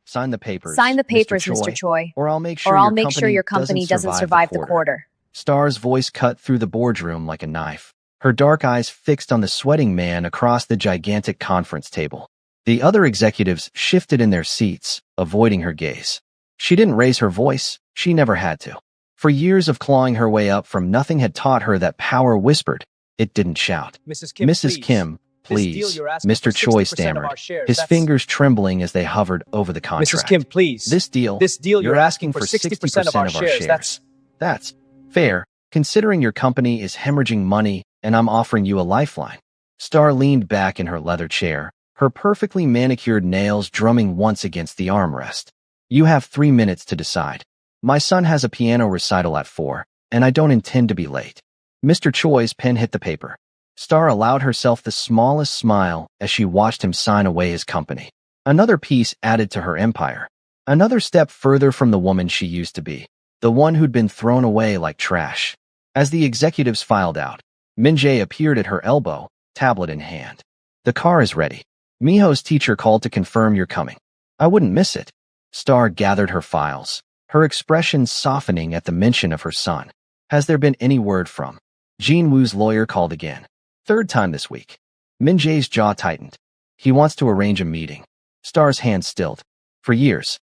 Sign the papers, Sign the papers, Mr. Mr. Choi, or I'll make or sure I'll your make sure company your company doesn't survive the quarter. Star's voice cut through the boardroom like a knife, her dark eyes fixed on the sweating man across the gigantic conference table. The other executives shifted in their seats, avoiding her gaze. She didn't raise her voice, she never had to. For years of clawing her way up from nothing had taught her that power whispered, it didn't shout. Mrs. Kim, please, Mr. Choi stammered, his fingers trembling as they hovered over the contract. Mrs. Kim, please. This deal, you're asking for 60% of our shares. That's fair, considering your company is hemorrhaging money and I'm offering you a lifeline. Star leaned back in her leather chair, her perfectly manicured nails drumming once against the armrest. You have 3 minutes to decide. My son has a piano recital at 4, and I don't intend to be late. Mr. Choi's pen hit the paper. Star allowed herself the smallest smile as she watched him sign away his company. Another piece added to her empire. Another step further from the woman she used to be, the one who'd been thrown away like trash. As the executives filed out, Min-jae appeared at her elbow, tablet in hand. The car is ready. Miho's teacher called to confirm you're coming. I wouldn't miss it. Star gathered her files, her expression softening at the mention of her son. Has there been any word from? Jin Woo's lawyer called again. 3rd time this week. Min-jae's jaw tightened. He wants to arrange a meeting. Star's hand stilled. For years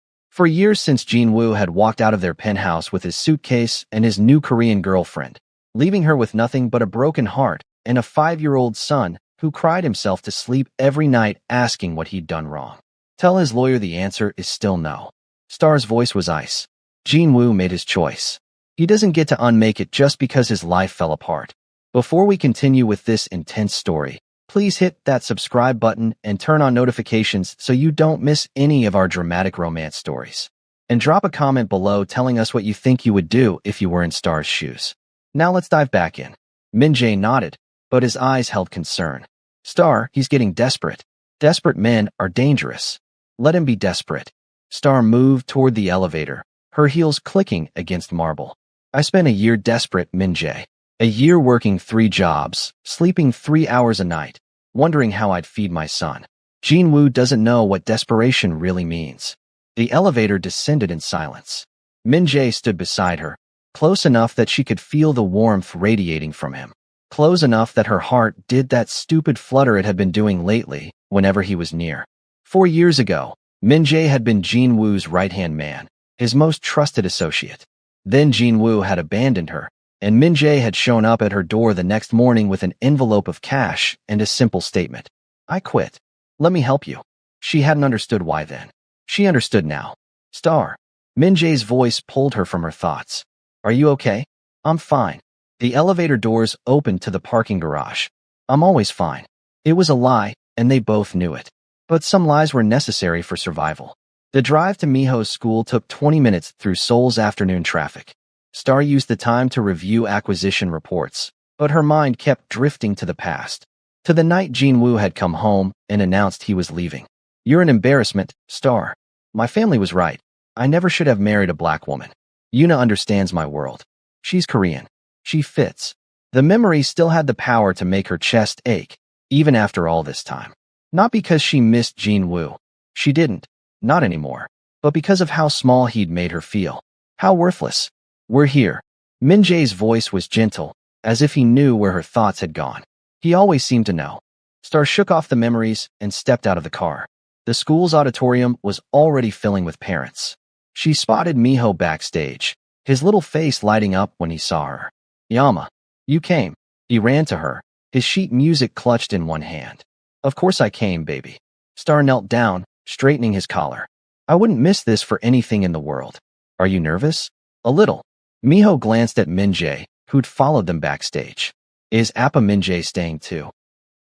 since Jin Woo had walked out of their penthouse with his suitcase and his new Korean girlfriend, leaving her with nothing but a broken heart and a 5-year-old son who cried himself to sleep every night asking what he'd done wrong. Tell his lawyer the answer is still no. Star's voice was ice. Jin Woo made his choice. He doesn't get to unmake it just because his life fell apart. Before we continue with this intense story, please hit that subscribe button and turn on notifications so you don't miss any of our dramatic romance stories. And drop a comment below telling us what you think you would do if you were in Star's shoes. Now let's dive back in. Min-jae nodded, but his eyes held concern. Star, he's getting desperate. Desperate men are dangerous. Let him be desperate. Star moved toward the elevator, her heels clicking against marble. I spent a year desperate, Min-jae. A year working 3 jobs, sleeping 3 hours a night, wondering how I'd feed my son. Jin Woo doesn't know what desperation really means. The elevator descended in silence. Min-jae stood beside her, close enough that she could feel the warmth radiating from him. Close enough that her heart did that stupid flutter it had been doing lately whenever he was near. 4 years ago, Min-jae had been Jin Woo's right-hand man, his most trusted associate. Then Jin Woo had abandoned her, and Min-jae had shown up at her door the next morning with an envelope of cash and a simple statement. I quit. Let me help you. She hadn't understood why then. She understood now. Star. Min-jae's voice pulled her from her thoughts. Are you okay? I'm fine. The elevator doors opened to the parking garage. I'm always fine. It was a lie, and they both knew it. But some lies were necessary for survival. The drive to Miho's school took 20 minutes through Seoul's afternoon traffic. Star used the time to review acquisition reports, but her mind kept drifting to the past. To the night Jin Woo had come home and announced he was leaving. You're an embarrassment, Star. My family was right. I never should have married a black woman. Yuna understands my world. She's Korean. She fits. The memory still had the power to make her chest ache, even after all this time. Not because she missed Jin Woo. She didn't. Not anymore. But because of how small he'd made her feel. How worthless. We're here. Min-jae's voice was gentle, as if he knew where her thoughts had gone. He always seemed to know. Star shook off the memories and stepped out of the car. The school's auditorium was already filling with parents. She spotted Miho backstage, his little face lighting up when he saw her. Yama, you came. He ran to her, his sheet music clutched in one hand. Of course I came, baby. Star knelt down, straightening his collar. I wouldn't miss this for anything in the world. Are you nervous? A little. Miho glanced at Min-jae, who'd followed them backstage. Is Appa Min-jae staying too?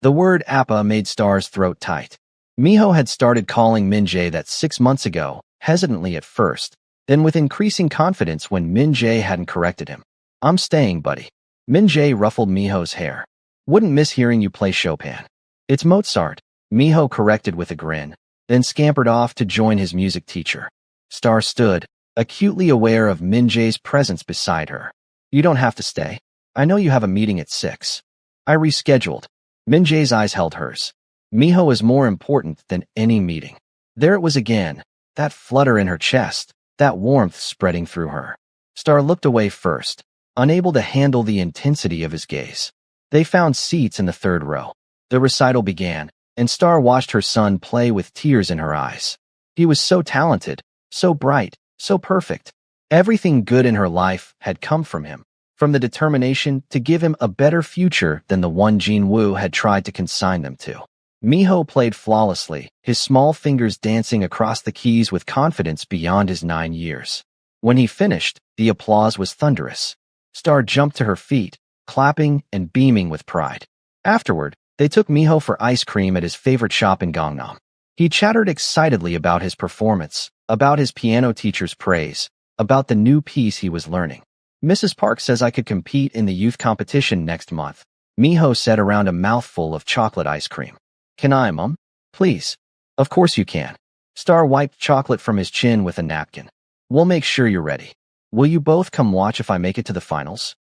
The word Appa made Star's throat tight. Miho had started calling Min-jae that 6 months ago, hesitantly at first, then with increasing confidence when Min-jae hadn't corrected him. I'm staying, buddy. Min-jae ruffled Miho's hair. Wouldn't miss hearing you play Chopin. It's Mozart, Miho corrected with a grin, then scampered off to join his music teacher. Star stood, acutely aware of Min-jae's presence beside her. You don't have to stay. I know you have a meeting at 6. I rescheduled. Min-jae's eyes held hers. Miho is more important than any meeting. There it was again, that flutter in her chest, that warmth spreading through her. Star looked away first, unable to handle the intensity of his gaze. They found seats in the third row. The recital began, and Star watched her son play with tears in her eyes. He was so talented, so bright, so perfect. Everything good in her life had come from him, from the determination to give him a better future than the one Jinwoo had tried to consign them to. Miho played flawlessly, his small fingers dancing across the keys with confidence beyond his 9 years. When he finished, the applause was thunderous. Star jumped to her feet, clapping and beaming with pride. Afterward, they took Miho for ice cream at his favorite shop in Gangnam. He chattered excitedly about his performance, about his piano teacher's praise, about the new piece he was learning. Mrs. Park says I could compete in the youth competition next month, Miho said around a mouthful of chocolate ice cream. Can I, Mum? Please. Of course you can. Star wiped chocolate from his chin with a napkin. We'll make sure you're ready. Will you both come watch if I make it to the finals?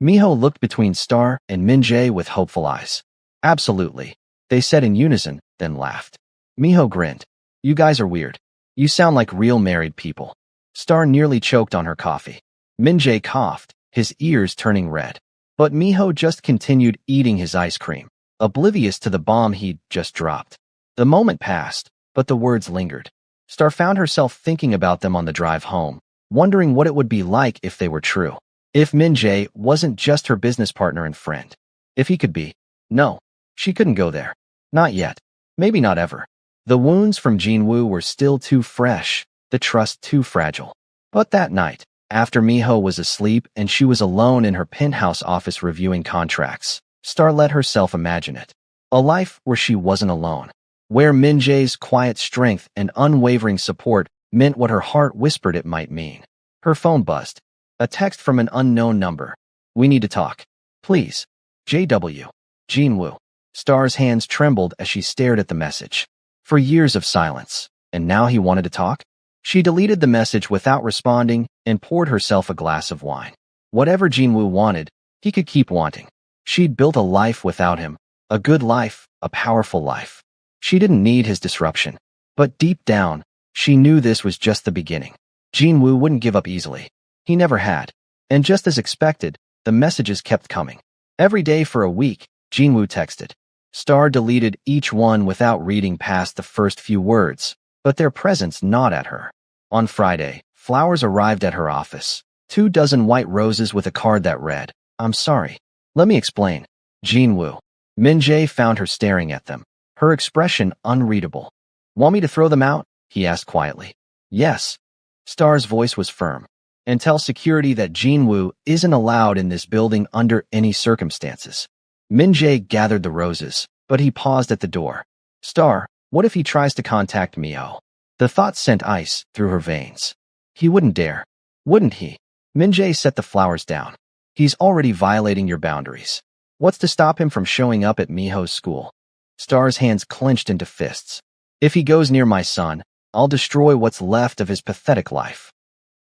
Miho looked between Star and Min-jae with hopeful eyes. Absolutely, they said in unison, then laughed. Miho grinned. You guys are weird. You sound like real married people. Star nearly choked on her coffee. Min-jae coughed, his ears turning red. But Miho just continued eating his ice cream, oblivious to the bomb he'd just dropped. The moment passed, but the words lingered. Star found herself thinking about them on the drive home, wondering what it would be like if they were true. If Min-jae wasn't just her business partner and friend. If he could be. No, she couldn't go there. Not yet. Maybe not ever. The wounds from Jinwoo were still too fresh, the trust too fragile. But that night, after Miho was asleep and she was alone in her penthouse office reviewing contracts, Star let herself imagine it. A life where she wasn't alone. Where Min-jae's quiet strength and unwavering support meant what her heart whispered it might mean. Her phone buzzed. A text from an unknown number. We need to talk. Please. JW. Jinwoo. Star's hands trembled as she stared at the message. For years of silence. And now he wanted to talk? She deleted the message without responding and poured herself a glass of wine. Whatever Jinwoo wanted, he could keep wanting. She'd built a life without him. A good life, a powerful life. She didn't need his disruption. But deep down, she knew this was just the beginning. Jinwoo wouldn't give up easily. He never had. And just as expected, the messages kept coming. Every day for a week, Jinwoo texted. Star deleted each one without reading past the first few words, but their presence gnawed at her. On Friday, flowers arrived at her office. 24 white roses with a card that read, I'm sorry. Let me explain. Jinwoo. Min-jae found her staring at them, her expression unreadable. Want me to throw them out? He asked quietly. Yes. Star's voice was firm. And tell security that Jinwoo isn't allowed in this building under any circumstances. Min-jae gathered the roses, but he paused at the door. Star, what if he tries to contact Miho? The thought sent ice through her veins. He wouldn't dare. Wouldn't he? Min-jae set the flowers down. He's already violating your boundaries. What's to stop him from showing up at Miho's school? Star's hands clenched into fists. If he goes near my son, I'll destroy what's left of his pathetic life.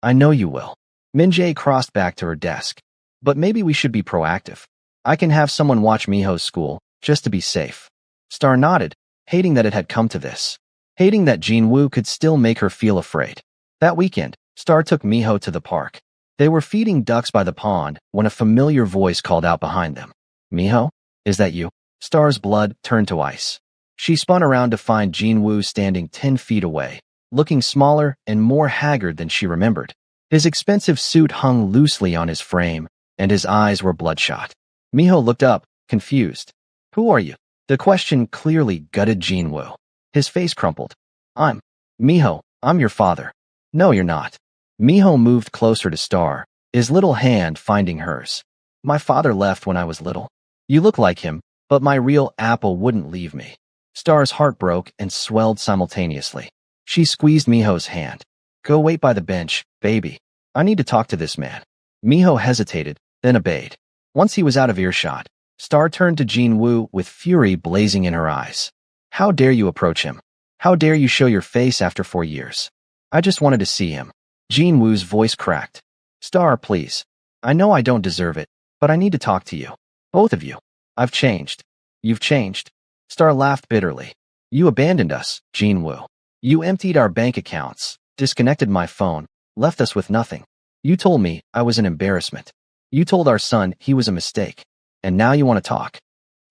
I know you will. Min-jae crossed back to her desk. But maybe we should be proactive. I can have someone watch Miho's school, just to be safe. Star nodded, hating that it had come to this. Hating that Jinwoo could still make her feel afraid. That weekend, Star took Miho to the park. They were feeding ducks by the pond when a familiar voice called out behind them. Miho? Is that you? Star's blood turned to ice. She spun around to find Jinwoo standing 10 feet away, looking smaller and more haggard than she remembered. His expensive suit hung loosely on his frame, and his eyes were bloodshot. Miho looked up, confused. Who are you? The question clearly gutted Jinwoo. His face crumpled. Miho, I'm your father. No, you're not. Miho moved closer to Star, his little hand finding hers. My father left when I was little. You look like him, but my real apple wouldn't leave me. Star's heart broke and swelled simultaneously. She squeezed Miho's hand. Go wait by the bench, baby. I need to talk to this man. Miho hesitated, then obeyed. Once he was out of earshot, Star turned to Jinwoo with fury blazing in her eyes. How dare you approach him? How dare you show your face after 4 years? I just wanted to see him. Jinwoo's voice cracked. Star, please. I know I don't deserve it, but I need to talk to you. Both of you. I've changed. You've changed. Star laughed bitterly. You abandoned us, Jinwoo. You emptied our bank accounts, disconnected my phone, left us with nothing. You told me I was an embarrassment. You told our son he was a mistake. And now you want to talk.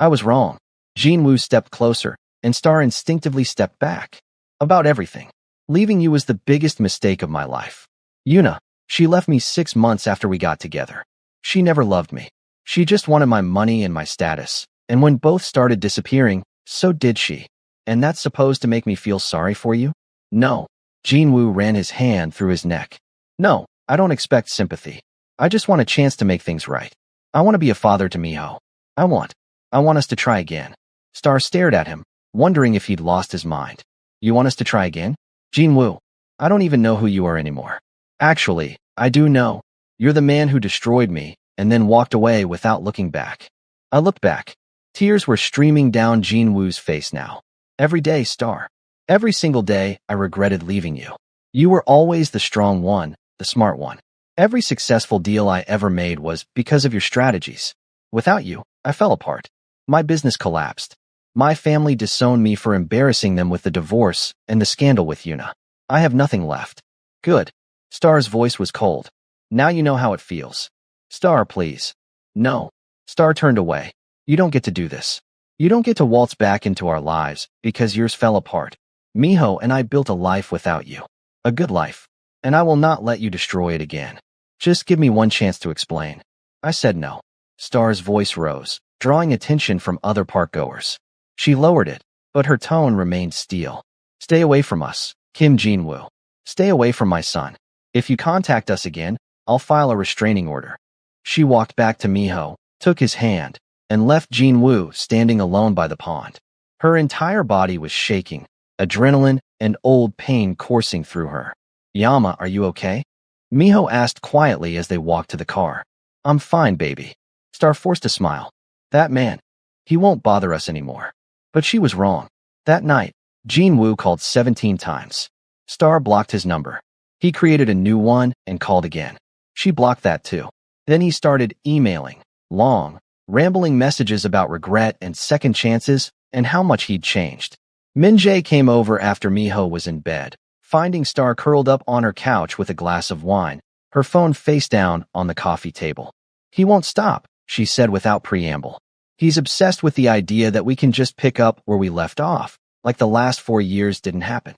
I was wrong. Jinwoo stepped closer, and Star instinctively stepped back. About everything. Leaving you was the biggest mistake of my life. Yuna, she left me 6 months after we got together. She never loved me. She just wanted my money and my status. And when both started disappearing, so did she. And that's supposed to make me feel sorry for you? No. Jinwoo ran his hand through his neck. No, I don't expect sympathy. I just want a chance to make things right. I want to be a father to Miho. I want us to try again. Star stared at him, wondering if he'd lost his mind. You want us to try again? Jinwoo, I don't even know who you are anymore. Actually, I do know. You're the man who destroyed me and then walked away without looking back. I looked back. Tears were streaming down Jinwoo's face now. Every day, Star. Every single day, I regretted leaving you. You were always the strong one, the smart one. Every successful deal I ever made was because of your strategies. Without you, I fell apart. My business collapsed. My family disowned me for embarrassing them with the divorce and the scandal with Yuna. I have nothing left. Good. Star's voice was cold. Now you know how it feels. Star, please. No. Star turned away. You don't get to do this. You don't get to waltz back into our lives because yours fell apart. Miho and I built a life without you. A good life. And I will not let you destroy it again. Just give me one chance to explain. I said no. Star's voice rose, drawing attention from other parkgoers. She lowered it, but her tone remained steel. Stay away from us, Kim Jinwoo. Stay away from my son. If you contact us again, I'll file a restraining order. She walked back to Miho, took his hand, and left Jinwoo standing alone by the pond. Her entire body was shaking, adrenaline and old pain coursing through her. Yama, are you okay? Miho asked quietly as they walked to the car. I'm fine, baby. Star forced a smile. That man, he won't bother us anymore. But she was wrong. That night, Jinwoo called 17 times. Star blocked his number. He created a new one and called again. She blocked that too. Then he started emailing, long, rambling messages about regret and second chances and how much he'd changed. Minjae came over after Miho was in bed, finding Star curled up on her couch with a glass of wine, her phone face down on the coffee table. He won't stop, she said without preamble. He's obsessed with the idea that we can just pick up where we left off, like the last 4 years didn't happen.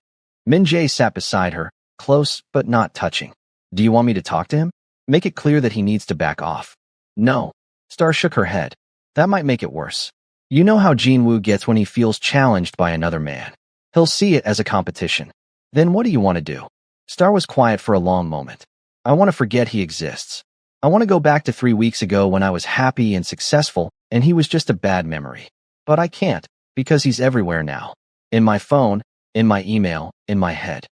Minjae sat beside her, close but not touching. Do you want me to talk to him? Make it clear that he needs to back off. No. Star shook her head. That might make it worse. You know how Jinwoo gets when he feels challenged by another man. He'll see it as a competition. Then what do you want to do? Star was quiet for a long moment. I want to forget he exists. I want to go back to 3 weeks ago when I was happy and successful and he was just a bad memory. But I can't, because he's everywhere now. In my phone, in my email, in my head.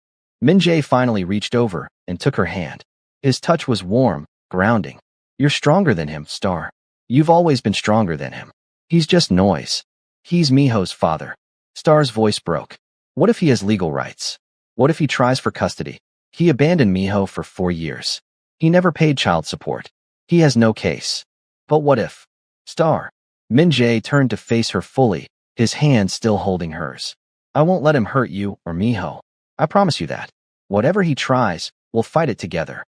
Minjae finally reached over and took her hand. His touch was warm, grounding. You're stronger than him, Star. You've always been stronger than him. He's just noise. He's Miho's father. Star's voice broke. What if he has legal rights? What if he tries for custody? He abandoned Miho for 4 years. He never paid child support. He has no case. But what if? Star. Minjae turned to face her fully, his hand still holding hers. I won't let him hurt you or Miho. I promise you that. Whatever he tries, we'll fight it together.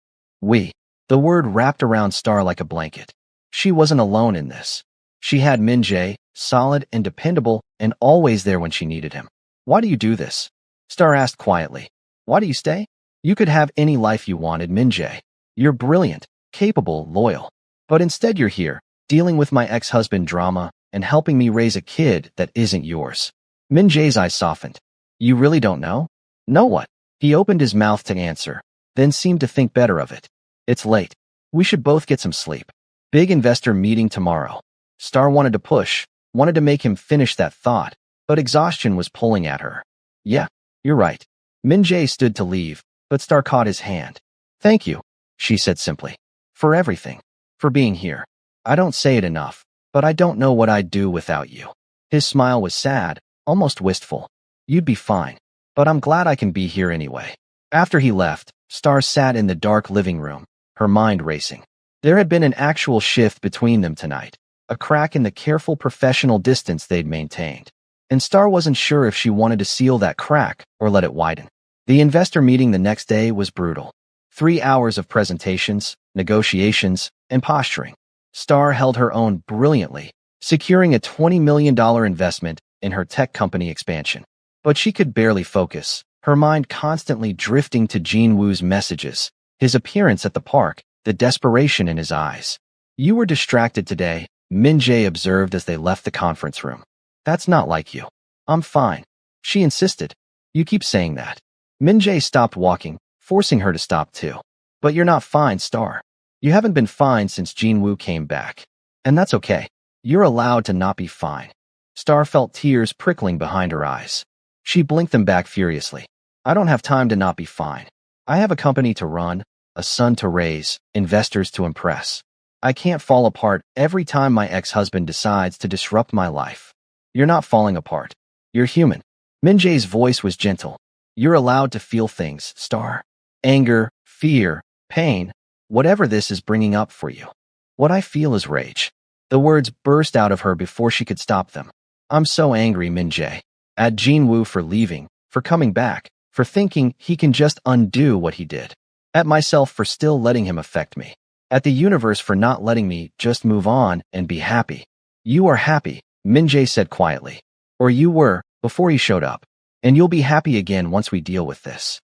We. The word wrapped around Star like a blanket. She wasn't alone in this. She had Minjae, solid and dependable, and always there when she needed him. Why do you do this? Star asked quietly. Why do you stay? You could have any life you wanted, Minjae. You're brilliant, capable, loyal. But instead you're here, dealing with my ex-husband drama and helping me raise a kid that isn't yours. Minjae's eyes softened. You really don't know? Know what? He opened his mouth to answer, then seemed to think better of it. It's late. We should both get some sleep. Big investor meeting tomorrow. Star wanted to push, wanted to make him finish that thought, but exhaustion was pulling at her. Yeah, you're right. Minjae stood to leave, but Star caught his hand. Thank you, she said simply. For everything. For being here. I don't say it enough, but I don't know what I'd do without you. His smile was sad, almost wistful. You'd be fine, but I'm glad I can be here anyway. After he left, Star sat in the dark living room, her mind racing. There had been an actual shift between them tonight, a crack in the careful professional distance they'd maintained. and Star wasn't sure if she wanted to seal that crack or let it widen. The investor meeting the next day was brutal. 3 hours of presentations, negotiations, and posturing. Star held her own brilliantly, securing a $20 million investment in her tech company expansion. But she could barely focus, her mind constantly drifting to Jin-Woo's messages, his appearance at the park, the desperation in his eyes. "You were distracted today," Min-jae observed as they left the conference room. "That's not like you." "I'm fine," she insisted. "You keep saying that." Min-jae stopped walking, forcing her to stop too. "But you're not fine, Star. You haven't been fine since Jin-Woo came back. And that's okay. You're allowed to not be fine." Star felt tears prickling behind her eyes. She blinked them back furiously. "I don't have time to not be fine. I have a company to run, a son to raise, investors to impress. I can't fall apart every time my ex-husband decides to disrupt my life." "You're not falling apart. You're human." Min-jae's voice was gentle. "You're allowed to feel things, Star. Anger, fear, pain, whatever this is bringing up for you." "What I feel is rage." The words burst out of her before she could stop them. "I'm so angry, Min-jae. At Jin-Woo for leaving, for coming back, for thinking he can just undo what he did. At myself for still letting him affect me. At the universe for not letting me just move on and be happy." "You are happy," Min-jae said quietly. "Or you were, before he showed up. And you'll be happy again once we deal with this."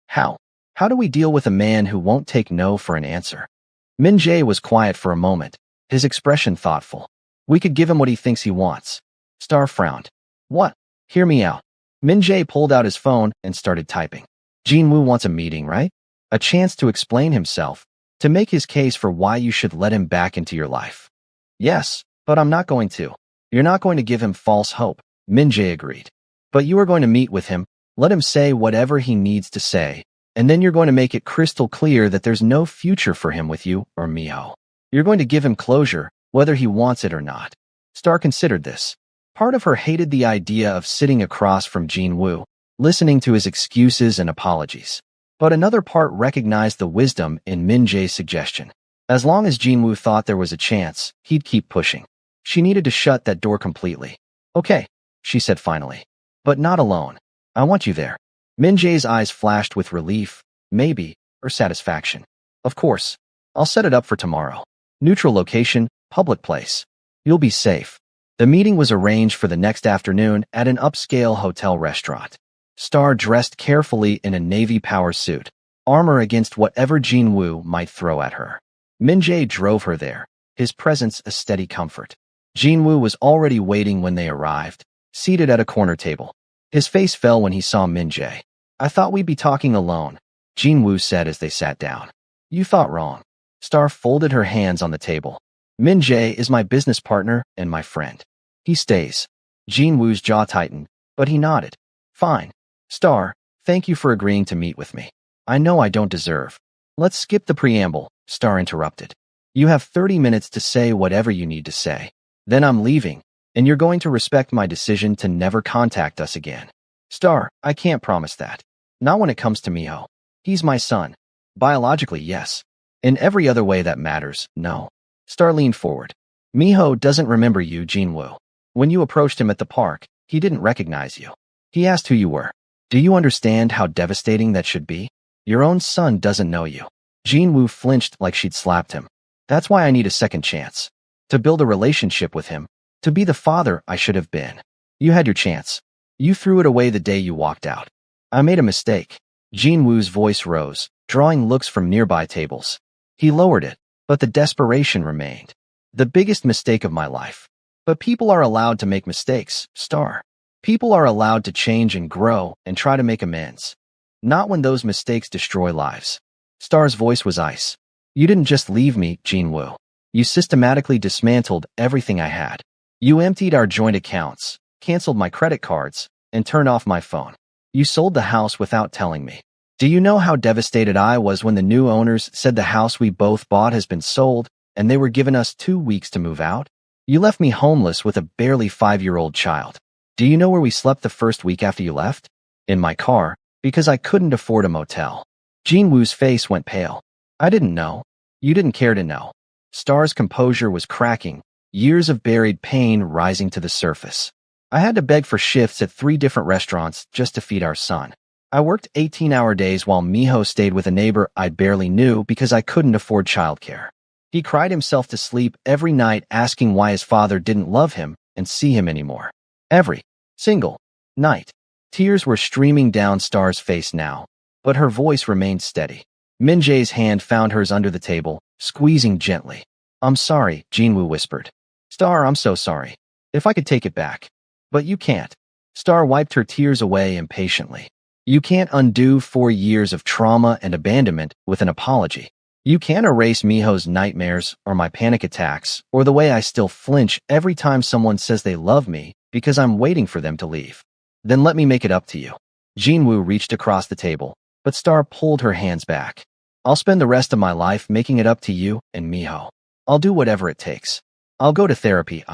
"How? How do we deal with a man who won't take no for an answer?" Min-jae was quiet for a moment, his expression thoughtful. "We could give him what he thinks he wants." Star frowned. "What? Hear me out." Min-jae pulled out his phone and started typing. "Jin-Woo wants a meeting, right? A chance to explain himself, to make his case for why you should let him back into your life." "Yes, but I'm not going to." "You're not going to give him false hope," Min-jae agreed. "But you are going to meet with him, let him say whatever he needs to say, and then you're going to make it crystal clear that there's no future for him with you or Miho. You're going to give him closure, whether he wants it or not." Star considered this. Part of her hated the idea of sitting across from Jin-Woo, listening to his excuses and apologies. But another part recognized the wisdom in Min-jae's suggestion. As long as Jin-Woo thought there was a chance, he'd keep pushing. She needed to shut that door completely. "Okay," she said finally. "But not alone. I want you there." Min-jae's eyes flashed with relief, maybe, or satisfaction. "Of course. I'll set it up for tomorrow. Neutral location, public place. You'll be safe." The meeting was arranged for the next afternoon at an upscale hotel restaurant. Star dressed carefully in a navy power suit, armor against whatever Jin-Woo might throw at her. Min-jae drove her there, his presence a steady comfort. Jin-Woo was already waiting when they arrived, seated at a corner table. His face fell when he saw Min-jae. "I thought we'd be talking alone," Jin-Woo said as they sat down. "You thought wrong." Star folded her hands on the table. "Min-jae is my business partner and my friend. He stays." Jin-Woo's jaw tightened, but he nodded. "Fine. Star, thank you for agreeing to meet with me. I know I don't deserve." "Let's skip the preamble," Star interrupted. "You have 30 minutes to say whatever you need to say. Then I'm leaving, and you're going to respect my decision to never contact us again." "Star, I can't promise that. Not when it comes to Miho. He's my son. Biologically, yes. In every other way that matters, no." Star leaned forward. "Miho doesn't remember you, Jin-Woo. When you approached him at the park, he didn't recognize you. He asked who you were. Do you understand how devastating that should be? Your own son doesn't know you." Jin-Woo flinched like she'd slapped him. "That's why I need a second chance. To build a relationship with him. To be the father I should have been. You had your chance. You threw it away the day you walked out." "I made a mistake." Jin-Woo's voice rose, drawing looks from nearby tables. He lowered it, but the desperation remained. "The biggest mistake of my life. But people are allowed to make mistakes, Star. People are allowed to change and grow and try to make amends. Not when those mistakes destroy lives." Star's voice was ice. "You didn't just leave me, Jin-Woo. You systematically dismantled everything I had. You emptied our joint accounts, canceled my credit cards, and turned off my phone. You sold the house without telling me. Do you know how devastated I was when the new owners said the house we both bought has been sold and they were giving us 2 weeks to move out? You left me homeless with a barely 5-year-old child. Do you know where we slept the first week after you left? In my car, because I couldn't afford a motel." Jin-Woo's face went pale. "I didn't know. You didn't care to know." Star's composure was cracking, years of buried pain rising to the surface. I had to beg for shifts at 3 different restaurants just to feed our son. I worked 18-hour days while Miho stayed with a neighbor I barely knew because I couldn't afford childcare. He cried himself to sleep every night asking why his father didn't love him and see him anymore. Every single night. Tears were streaming down Star's face now, but her voice remained steady. Min-jae's hand found hers under the table, squeezing gently. I'm sorry, Jinwoo whispered. Star, I'm so sorry. If I could take it back. But you can't. Star wiped her tears away impatiently. You can't undo 4 years of trauma and abandonment with an apology. You can't erase Miho's nightmares or my panic attacks or the way I still flinch every time someone says they love me because I'm waiting for them to leave. Then let me make it up to you. Jinwoo reached across the table, but Star pulled her hands back. I'll spend the rest of my life making it up to you and Miho. I'll do whatever it takes. I'll go to therapy.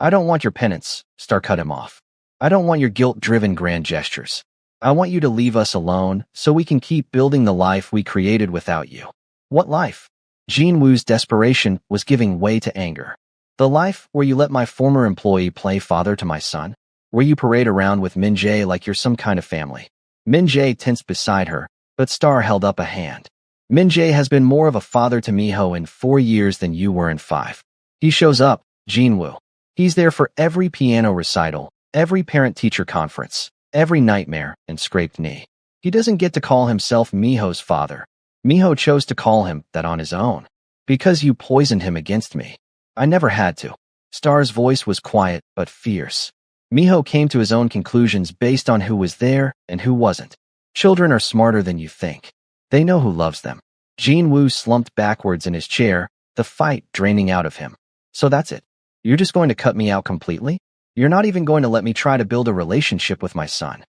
I don't want your penance, Star cut him off. I don't want your guilt-driven grand gestures. I want you to leave us alone so we can keep building the life we created without you. What life? Jinwoo's desperation was giving way to anger. The life where you let my former employee play father to my son? Where you parade around with Min-jae like you're some kind of family? Min-jae tensed beside her, but Star held up a hand. Min-jae has been more of a father to Miho in 4 years than you were in 5. He shows up, Jinwoo. He's there for every piano recital, every parent-teacher conference, every nightmare and scraped knee. He doesn't get to call himself Miho's father. Miho chose to call him that on his own. Because you poisoned him against me. I never had to. Star's voice was quiet but fierce. Miho came to his own conclusions based on who was there and who wasn't. Children are smarter than you think. They know who loves them. Jinwoo slumped backwards in his chair, the fight draining out of him. So that's it. You're just going to cut me out completely? You're not even going to let me try to build a relationship with my son.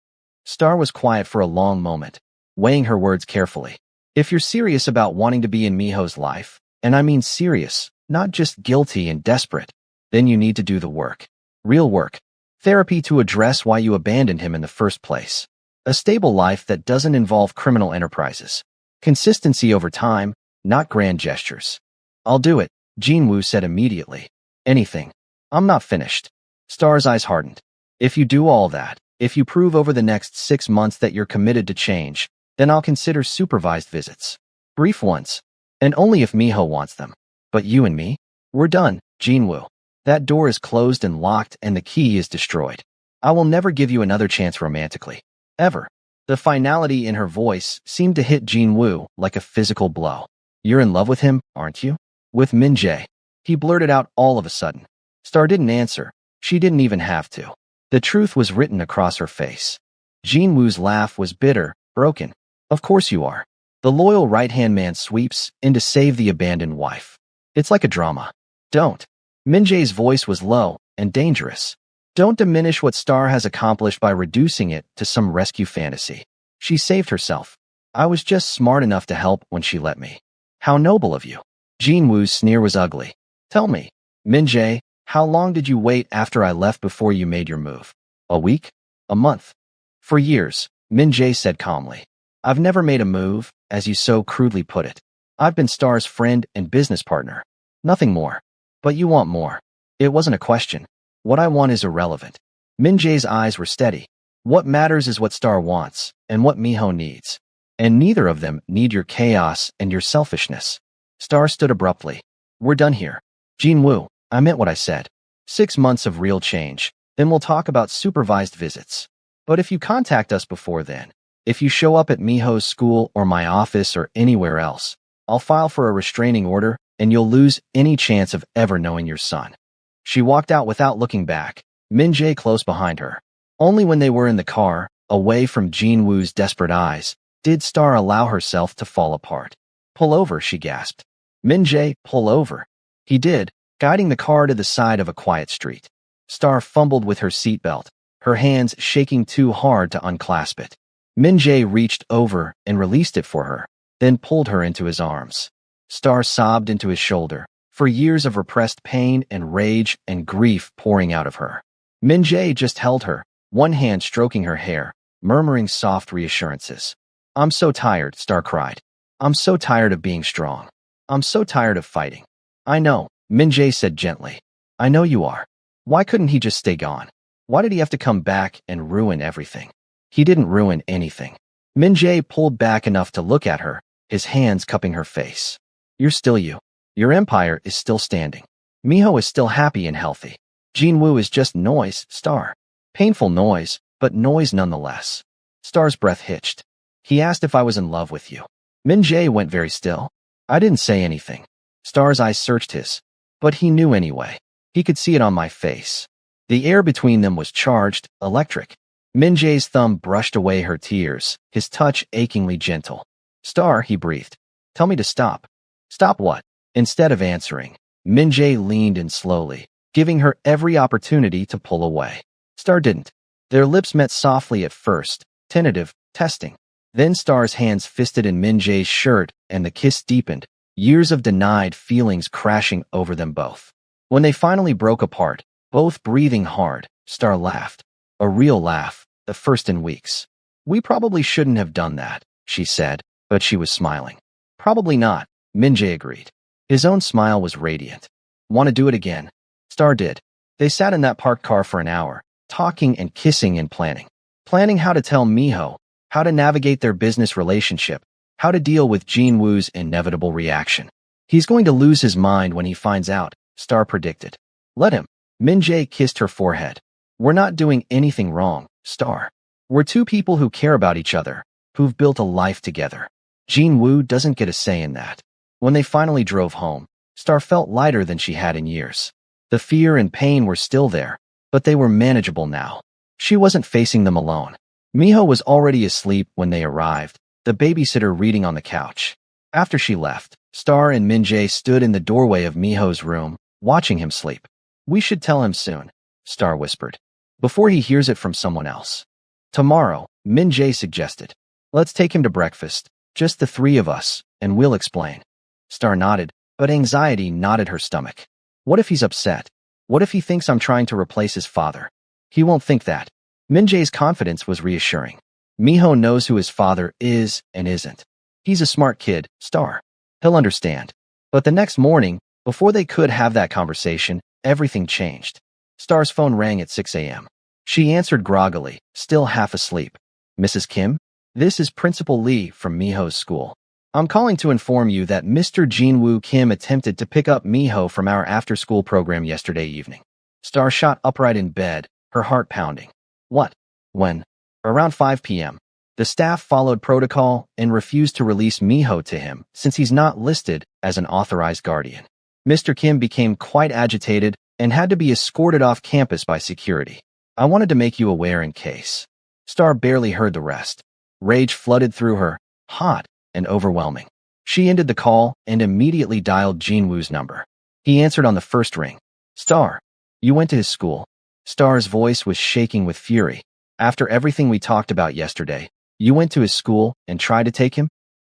Star was quiet for a long moment, weighing her words carefully. If you're serious about wanting to be in Miho's life, and I mean serious, not just guilty and desperate, then you need to do the work. Real work. Therapy to address why you abandoned him in the first place. A stable life that doesn't involve criminal enterprises. Consistency over time, not grand gestures. I'll do it, Jinwoo said immediately. Anything. I'm not finished. Star's eyes hardened. If you do all that, if you prove over the next 6 months that you're committed to change, then I'll consider supervised visits. Brief ones. And only if Miho wants them. But you and me? We're done, Jinwoo. That door is closed and locked and the key is destroyed. I will never give you another chance romantically. Ever. The finality in her voice seemed to hit Jinwoo like a physical blow. You're in love with him, aren't you? With Min-jae. He blurted out all of a sudden. Star didn't answer. She didn't even have to. The truth was written across her face. Jinwoo's laugh was bitter, broken. Of course you are. The loyal right-hand man sweeps in to save the abandoned wife. It's like a drama. Don't. Min-jae's voice was low and dangerous. Don't diminish what Star has accomplished by reducing it to some rescue fantasy. She saved herself. I was just smart enough to help when she let me. How noble of you. Jinwoo's sneer was ugly. Tell me, Min-jae, how long did you wait after I left before you made your move? A week? A month? For years, Min-jae said calmly. I've never made a move, as you so crudely put it. I've been Star's friend and business partner. Nothing more. But you want more. It wasn't a question. What I want is irrelevant. Min-jae's eyes were steady. What matters is what Star wants, and what Miho needs. And neither of them need your chaos and your selfishness. Star stood abruptly. We're done here. Jinwoo, I meant what I said. 6 months of real change, then we'll talk about supervised visits. But if you contact us before then, if you show up at Miho's school or my office or anywhere else, I'll file for a restraining order and you'll lose any chance of ever knowing your son. She walked out without looking back, Min-jae close behind her. Only when they were in the car, away from Jinwoo's desperate eyes, did Star allow herself to fall apart. Pull over, she gasped. Min-jae, pull over. He did, guiding the car to the side of a quiet street. Star fumbled with her seatbelt, her hands shaking too hard to unclasp it. Min-jae reached over and released it for her, then pulled her into his arms. Star sobbed into his shoulder, for years of repressed pain and rage and grief pouring out of her. Min-jae just held her, one hand stroking her hair, murmuring soft reassurances. I'm so tired, Star cried. I'm so tired of being strong. I'm so tired of fighting. I know, Min-jae said gently. I know you are. Why couldn't he just stay gone? Why did he have to come back and ruin everything? He didn't ruin anything. Min-jae pulled back enough to look at her, his hands cupping her face. You're still you. Your empire is still standing. Miho is still happy and healthy. Jinwoo is just noise, Star. Painful noise, but noise nonetheless. Star's breath hitched. He asked if I was in love with you. Min-jae went very still. I didn't say anything. Star's eyes searched his. But he knew anyway. He could see it on my face. The air between them was charged, electric. Min-jae's thumb brushed away her tears, his touch achingly gentle. Star, he breathed. Tell me to stop. Stop what? Instead of answering, Min-jae leaned in slowly, giving her every opportunity to pull away. Star didn't. Their lips met softly at first, tentative, testing. Then Star's hands fisted in Min-jae's shirt, and the kiss deepened, years of denied feelings crashing over them both. When they finally broke apart, both breathing hard, Star laughed. A real laugh, the first in weeks. We probably shouldn't have done that, she said, but she was smiling. Probably not, Min-jae agreed. His own smile was radiant. Want to do it again? Star did. They sat in that parked car for an hour, talking and kissing and planning. Planning how to tell Miho, how to navigate their business relationship, how to deal with Jinwoo's inevitable reaction. He's going to lose his mind when he finds out, Star predicted. Let him. Min-jae kissed her forehead. We're not doing anything wrong, Star. We're two people who care about each other, who've built a life together. Jinwoo doesn't get a say in that. When they finally drove home, Star felt lighter than she had in years. The fear and pain were still there, but they were manageable now. She wasn't facing them alone. Miho was already asleep when they arrived, the babysitter reading on the couch. After she left, Star and Min-jae stood in the doorway of Miho's room, watching him sleep. We should tell him soon, Star whispered, before he hears it from someone else. Tomorrow, Min-jae suggested. Let's take him to breakfast, just the three of us, and we'll explain. Star nodded, but anxiety knotted her stomach. What if he's upset? What if he thinks I'm trying to replace his father? He won't think that. Min-jae's confidence was reassuring. Miho knows who his father is and isn't. He's a smart kid, Star. He'll understand. But the next morning, before they could have that conversation, everything changed. Star's phone rang at 6 a.m. She answered groggily, still half asleep. Mrs. Kim? This is Principal Lee from Miho's school. I'm calling to inform you that Mr. Jinwoo Kim attempted to pick up Miho from our after-school program yesterday evening. Star shot upright in bed, her heart pounding. What? When? Around 5 p.m. The staff followed protocol and refused to release Miho to him since he's not listed as an authorized guardian. Mr. Kim became quite agitated and had to be escorted off campus by security. I wanted to make you aware in case. Star barely heard the rest. Rage flooded through her, hot and overwhelming. She ended the call and immediately dialed Jinwoo's number. He answered on the first ring. Star, you went to his school. Star's voice was shaking with fury. After everything we talked about yesterday, you went to his school and tried to take him?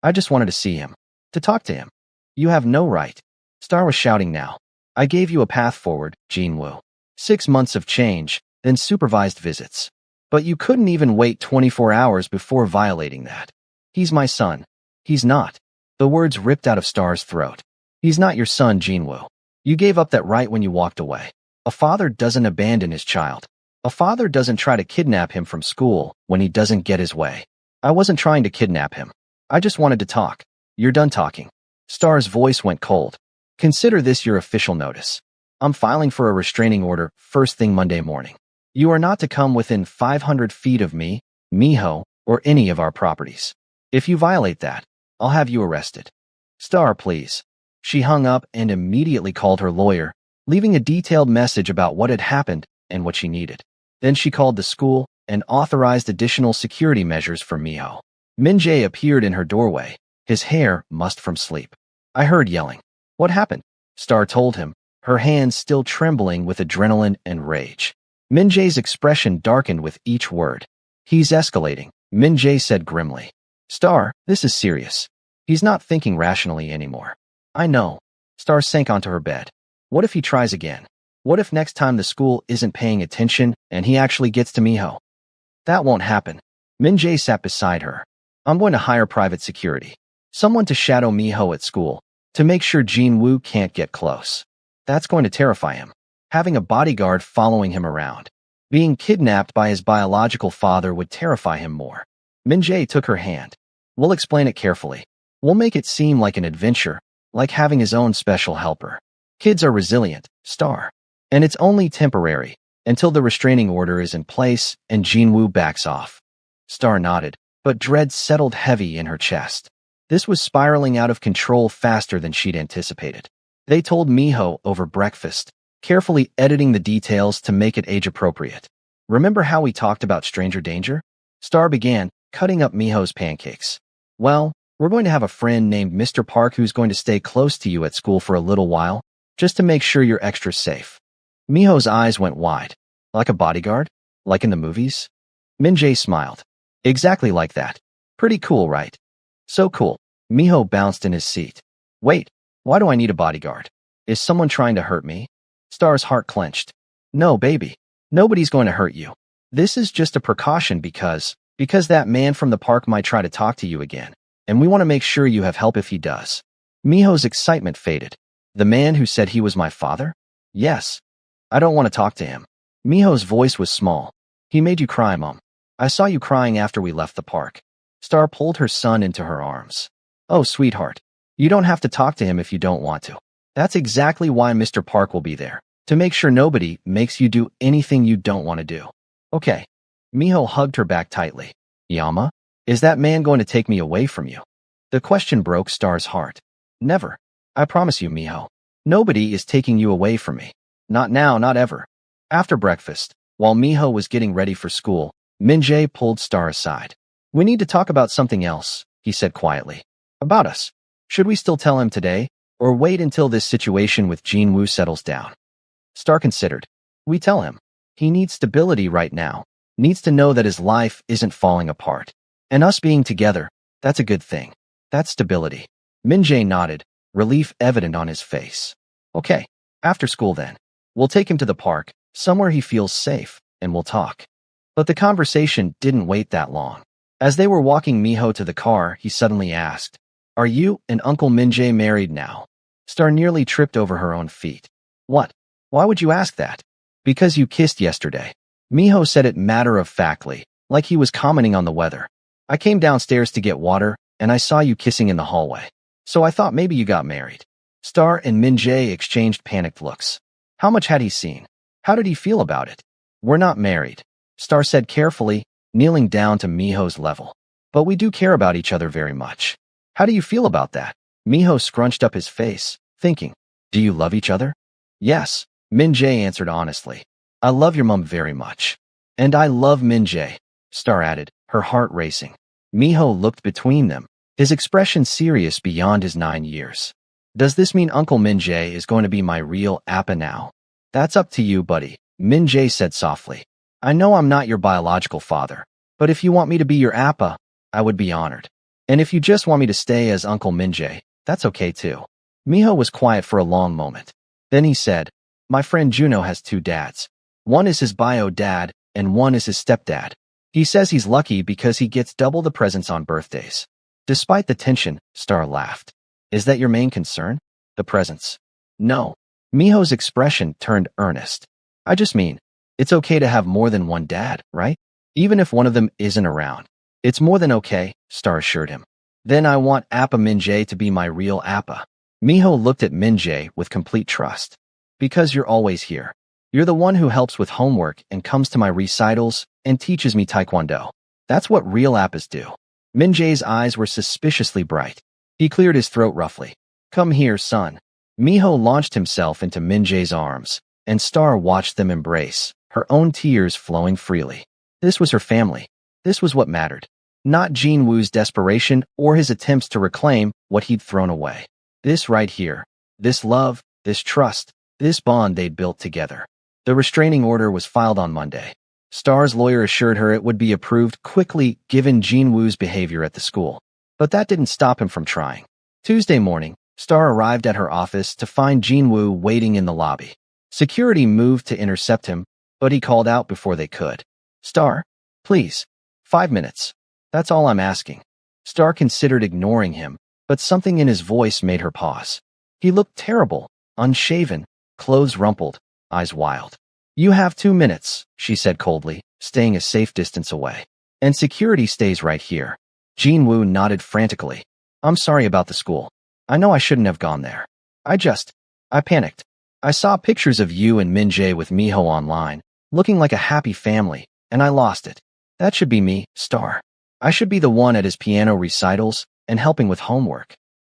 I just wanted to see him. To talk to him. You have no right. Star was shouting now. I gave you a path forward, Jinwoo. 6 months of change, then supervised visits. But you couldn't even wait 24 hours before violating that. He's my son. He's not. The words ripped out of Star's throat. He's not your son, Jinwoo. You gave up that right when you walked away. A father doesn't abandon his child. A father doesn't try to kidnap him from school when he doesn't get his way. I wasn't trying to kidnap him. I just wanted to talk. You're done talking. Star's voice went cold. Consider this your official notice. I'm filing for a restraining order first thing Monday morning. You are not to come within 500 feet of me, Miho, or any of our properties. If you violate that, I'll have you arrested. Star, please. She hung up and immediately called her lawyer, leaving a detailed message about what had happened and what she needed. Then she called the school and authorized additional security measures for Miho. Min-jae appeared in her doorway, his hair mussed from sleep. I heard yelling. What happened? Star told him, her hands still trembling with adrenaline and rage. Min-jae's expression darkened with each word. He's escalating, Min-jae said grimly. Star, this is serious. He's not thinking rationally anymore. I know. Star sank onto her bed. What if he tries again? What if next time the school isn't paying attention and he actually gets to Miho? That won't happen. Min-jae sat beside her. I'm going to hire private security. Someone to shadow Miho at school, to make sure Jinwoo can't get close. That's going to terrify him. Having a bodyguard following him around. Being kidnapped by his biological father would terrify him more. Min-jae took her hand. We'll explain it carefully. We'll make it seem like an adventure, like having his own special helper. Kids are resilient, Star. And it's only temporary, until the restraining order is in place and Jinwoo backs off. Star nodded, but dread settled heavy in her chest. This was spiraling out of control faster than she'd anticipated. They told Miho over breakfast, carefully editing the details to make it age-appropriate. Remember how we talked about stranger danger? Star began, cutting up Miho's pancakes. Well, we're going to have a friend named Mr. Park who's going to stay close to you at school for a little while, just to make sure you're extra safe. Miho's eyes went wide. Like a bodyguard? Like in the movies? Min-jae smiled. Exactly like that. Pretty cool, right? So cool. Miho bounced in his seat. Wait, why do I need a bodyguard? Is someone trying to hurt me? Star's heart clenched. No, baby. Nobody's going to hurt you. This is just a precaution because that man from the park might try to talk to you again, and we want to make sure you have help if he does. Miho's excitement faded. The man who said he was my father? Yes. I don't want to talk to him. Miho's voice was small. He made you cry, Mom. I saw you crying after we left the park. Star pulled her son into her arms. Oh, sweetheart. You don't have to talk to him if you don't want to. That's exactly why Mr. Park will be there, to make sure nobody makes you do anything you don't want to do. Okay. Miho hugged her back tightly. Yama, is that man going to take me away from you? The question broke Star's heart. Never. I promise you, Miho. Nobody is taking you away from me. Not now, not ever. After breakfast, while Miho was getting ready for school, Min-jae pulled Star aside. We need to talk about something else, he said quietly. About us. Should we still tell him today, or wait until this situation with Jinwoo settles down? Star considered. We tell him. He needs stability right now. Needs to know that his life isn't falling apart. And us being together, that's a good thing. That's stability. Min-jae nodded, relief evident on his face. Okay, after school then. We'll take him to the park, somewhere he feels safe, and we'll talk. But the conversation didn't wait that long. As they were walking Miho to the car, he suddenly asked, Are you and Uncle Min-jae married now? Star nearly tripped over her own feet. What? Why would you ask that? Because you kissed yesterday. Miho said it matter-of-factly, like he was commenting on the weather. I came downstairs to get water, and I saw you kissing in the hallway. So I thought maybe you got married. Star and Min-jae exchanged panicked looks. How much had he seen? How did he feel about it? We're not married, Star said carefully, kneeling down to Miho's level. But we do care about each other very much. How do you feel about that? Miho scrunched up his face, thinking, Do you love each other? Yes, Min-jae answered honestly. I love your mom very much. And I love Min-jae, Star added, her heart racing. Miho looked between them, his expression serious beyond his 9 years. Does this mean Uncle Min-jae is going to be my real appa now? That's up to you, buddy, Min-jae said softly. I know I'm not your biological father, but if you want me to be your appa, I would be honored. And if you just want me to stay as Uncle Min-jae, that's okay too. Miho was quiet for a long moment. Then he said, My friend Juno has 2 dads. One is his bio dad, and one is his stepdad. He says he's lucky because he gets double the presents on birthdays. Despite the tension, Star laughed. Is that your main concern? The presents? No. Miho's expression turned earnest. I just mean, it's okay to have more than one dad, right? Even if one of them isn't around. It's more than okay, Star assured him. Then I want Appa Min-jae to be my real Appa. Miho looked at Min-jae with complete trust. Because you're always here. You're the one who helps with homework and comes to my recitals and teaches me taekwondo. That's what real Appas do. Min-jae's eyes were suspiciously bright. He cleared his throat roughly. Come here, son. Miho launched himself into Min-jae's arms, and Star watched them embrace, her own tears flowing freely. This was her family. This was what mattered. Not Jinwoo's desperation or his attempts to reclaim what he'd thrown away. This right here. This love, this trust, this bond they'd built together. The restraining order was filed on Monday. Star's lawyer assured her it would be approved quickly given Jinwoo's behavior at the school. But that didn't stop him from trying. Tuesday morning, Star arrived at her office to find Jinwoo waiting in the lobby. Security moved to intercept him, but he called out before they could. Star, please. 5 minutes. That's all I'm asking. Star considered ignoring him, but something in his voice made her pause. He looked terrible, unshaven, clothes rumpled, eyes wild. You have 2 minutes, she said coldly, staying a safe distance away. And security stays right here. Jinwoo nodded frantically. I'm sorry about the school. I know I shouldn't have gone there. I panicked. I saw pictures of you and Min-jae with Miho online, looking like a happy family, and I lost it. That should be me, Star. I should be the one at his piano recitals and helping with homework.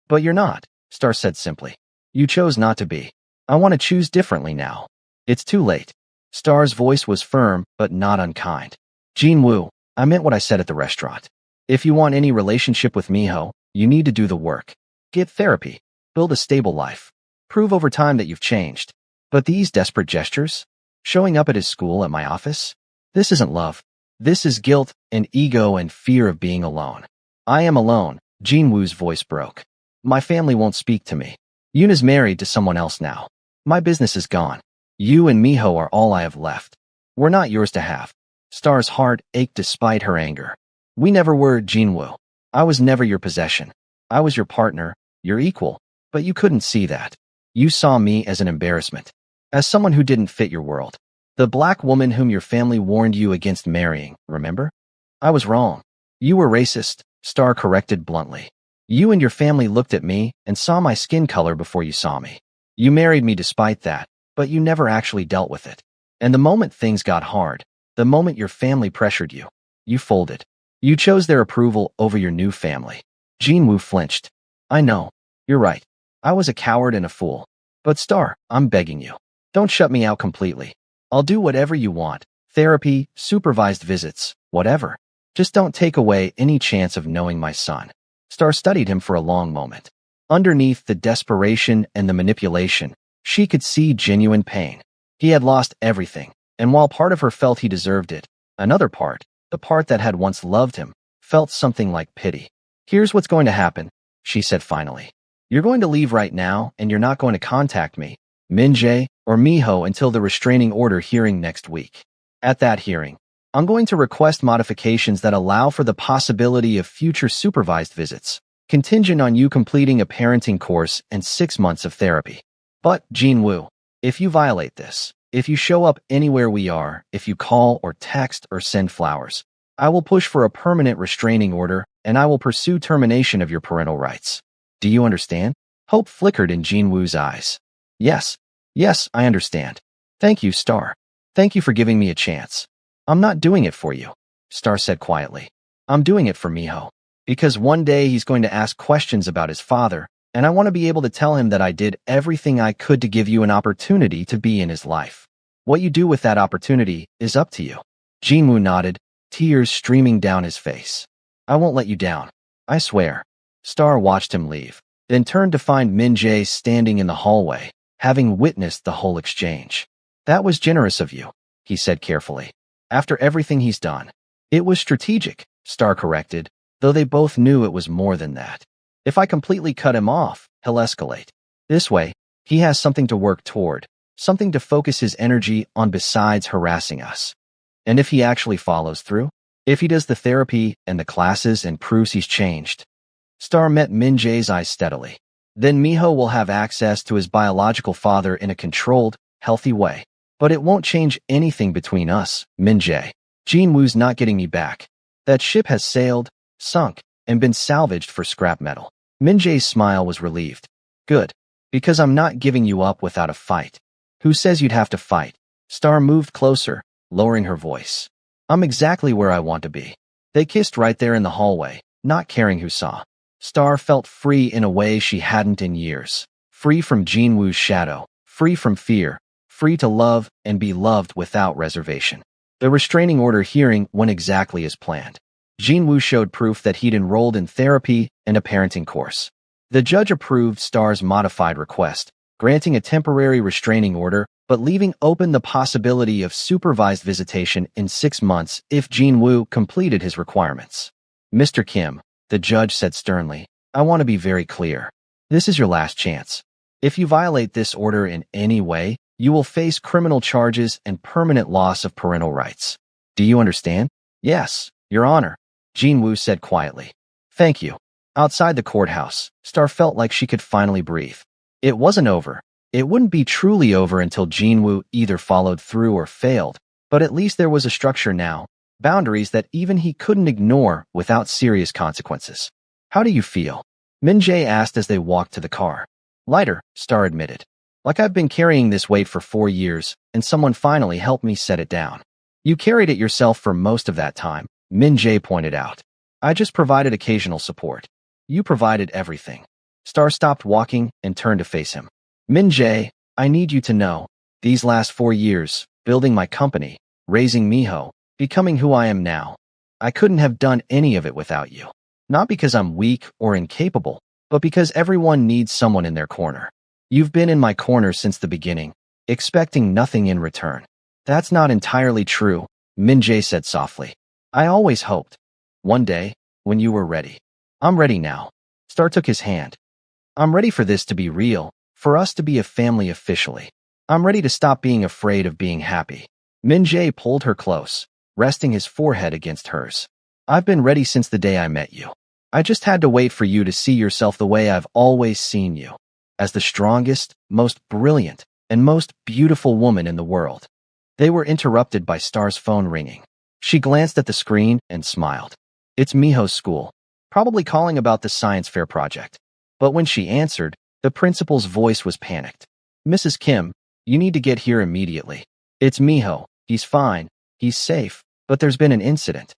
But you're not, Star said simply. You chose not to be. I want to choose differently now. It's too late. Star's voice was firm, but not unkind. Jinwoo, I meant what I said at the restaurant. If you want any relationship with Miho, you need to do the work. Get therapy. Build a stable life. Prove over time that you've changed. But these desperate gestures? Showing up at his school at my office? This isn't love. This is guilt and ego and fear of being alone. I am alone, Jinwoo's voice broke. My family won't speak to me. Yoon is married to someone else now. My business is gone. You and Miho are all I have left. We're not yours to have. Star's heart ached despite her anger. We never were, Jinwoo. I was never your possession. I was your partner, your equal, but you couldn't see that. You saw me as an embarrassment, as someone who didn't fit your world. The black woman whom your family warned you against marrying, remember? I was wrong. You were racist, Star corrected bluntly. You and your family looked at me and saw my skin color before you saw me. You married me despite that, but you never actually dealt with it. And the moment things got hard, the moment your family pressured you, you folded. You chose their approval over your new family. Jinwoo flinched. I know. You're right. I was a coward and a fool. But Star, I'm begging you. Don't shut me out completely. I'll do whatever you want. Therapy, supervised visits, whatever. Just don't take away any chance of knowing my son. Star studied him for a long moment. Underneath the desperation and the manipulation, she could see genuine pain. He had lost everything, and while part of her felt he deserved it, another part, the part that had once loved him, felt something like pity. Here's what's going to happen, she said finally. You're going to leave right now, and you're not going to contact me, Min-jae, or Miho until the restraining order hearing next week. At that hearing, I'm going to request modifications that allow for the possibility of future supervised visits, contingent on you completing a parenting course and 6 months of therapy. But, Jinwoo, if you violate this, if you show up anywhere we are, if you call or text or send flowers, I will push for a permanent restraining order and I will pursue termination of your parental rights. Do you understand? Hope flickered in Jinwoo's eyes. Yes, I understand. Thank you, Star. Thank you for giving me a chance. I'm not doing it for you, Star said quietly. I'm doing it for Miho. Because one day he's going to ask questions about his father, and I want to be able to tell him that I did everything I could to give you an opportunity to be in his life. What you do with that opportunity is up to you. Jinwoo nodded, tears streaming down his face. I won't let you down. I swear. Star watched him leave, then turned to find Min-jae standing in the hallway, having witnessed the whole exchange. That was generous of you, he said carefully. After everything he's done. It was strategic, Star corrected, though they both knew it was more than that. If I completely cut him off, he'll escalate. This way, he has something to work toward, something to focus his energy on besides harassing us. And if he actually follows through, if he does the therapy and the classes and proves he's changed. Star met Min-jae's eyes steadily. Then Miho will have access to his biological father in a controlled, healthy way. But it won't change anything between us, Min-jae. Jinwoo's not getting me back. That ship has sailed, sunk, and been salvaged for scrap metal. Min-jae's smile was relieved. Good. Because I'm not giving you up without a fight. Who says you'd have to fight? Star moved closer, lowering her voice. I'm exactly where I want to be. They kissed right there in the hallway, not caring who saw. Star felt free in a way she hadn't in years. Free from Jinwoo's shadow. Free from fear. Free to love and be loved without reservation. The restraining order hearing went exactly as planned. Jinwoo showed proof that he'd enrolled in therapy and a parenting course. The judge approved Star's modified request, granting a temporary restraining order but leaving open the possibility of supervised visitation in 6 months if Jinwoo completed his requirements. Mr. Kim, the judge said sternly, I want to be very clear. This is your last chance. If you violate this order in any way, you will face criminal charges and permanent loss of parental rights. Do you understand? Yes, Your Honor, Jinwoo said quietly. Thank you. Outside the courthouse, Star felt like she could finally breathe. It wasn't over, It wouldn't be truly over until Jinwoo either followed through or failed, but at least there was a structure now, boundaries that even he couldn't ignore without serious consequences. How do you feel? Min-jae asked as they walked to the car. Lighter, Star admitted. Like I've been carrying this weight for 4 years, and someone finally helped me set it down. You carried it yourself for most of that time, Min-jae pointed out. I just provided occasional support. You provided everything. Star stopped walking and turned to face him. Min-jae, I need you to know, these last 4 years, building my company, raising Miho, becoming who I am now, I couldn't have done any of it without you. Not because I'm weak or incapable, but because everyone needs someone in their corner. You've been in my corner since the beginning, expecting nothing in return. That's not entirely true, Min-jae said softly. I always hoped. One day, when you were ready. I'm ready now. Star took his hand. I'm ready for this to be real, for us to be a family officially. I'm ready to stop being afraid of being happy. Min-jae pulled her close, resting his forehead against hers. I've been ready since the day I met you. I just had to wait for you to see yourself the way I've always seen you. As the strongest, most brilliant, and most beautiful woman in the world. They were interrupted by Star's phone ringing. She glanced at the screen and smiled. It's Miho's school, probably calling about the science fair project. But when she answered, the principal's voice was panicked. Mrs. Kim, you need to get here immediately. It's Miho. He's fine. He's safe. But there's been an incident.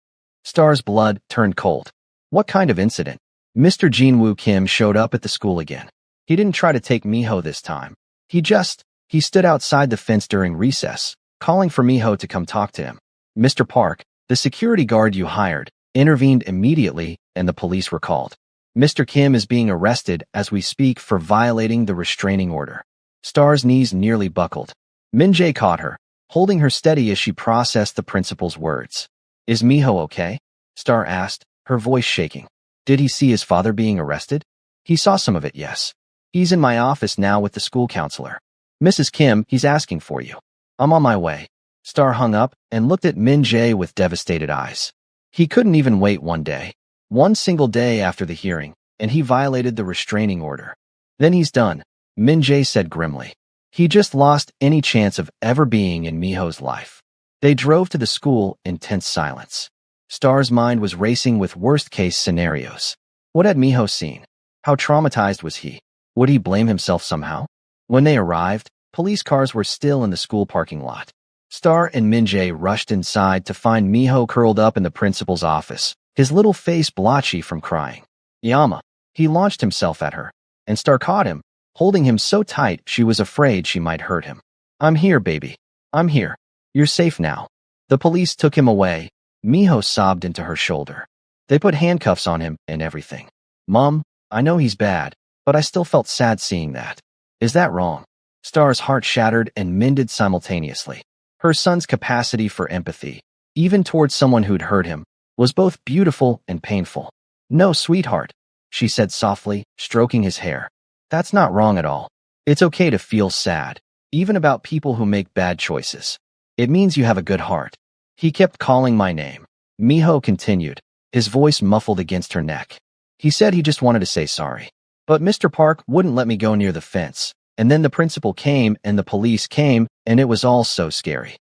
Star's blood turned cold. What kind of incident? Mr. Jinwoo Kim showed up at the school again. He didn't try to take Miho this time. He stood outside the fence during recess, calling for Miho to come talk to him. Mr. Park, the security guard you hired, intervened immediately and the police were called. Mr. Kim is being arrested as we speak for violating the restraining order. Star's knees nearly buckled. Min-jae caught her, holding her steady as she processed the principal's words. Is Miho okay? Star asked, her voice shaking. Did he see his father being arrested? He saw some of it, yes. He's in my office now with the school counselor. Mrs. Kim, he's asking for you. I'm on my way. Star hung up and looked at Min-jae with devastated eyes. He couldn't even wait one day. One single day after the hearing, and he violated the restraining order. Then he's done, Min-jae said grimly. He just lost any chance of ever being in Miho's life. They drove to the school in tense silence. Star's mind was racing with worst-case scenarios. What had Miho seen? How traumatized was he? Would he blame himself somehow? When they arrived, police cars were still in the school parking lot. Star and Min-jae rushed inside to find Miho curled up in the principal's office, his little face blotchy from crying. Yama. He launched himself at her, and Star caught him, holding him so tight she was afraid she might hurt him. I'm here, baby. I'm here. You're safe now. The police took him away. Miho sobbed into her shoulder. They put handcuffs on him and everything. Mom, I know he's bad, but I still felt sad seeing that. Is that wrong? Star's heart shattered and mended simultaneously. Her son's capacity for empathy, even towards someone who'd hurt him, was both beautiful and painful. No, sweetheart, she said softly, stroking his hair. That's not wrong at all. It's okay to feel sad, even about people who make bad choices. It means you have a good heart. He kept calling my name. Miho continued, his voice muffled against her neck. He said he just wanted to say sorry. But Mr. Park wouldn't let me go near the fence, and then the principal came and the police came, and it was all so scary.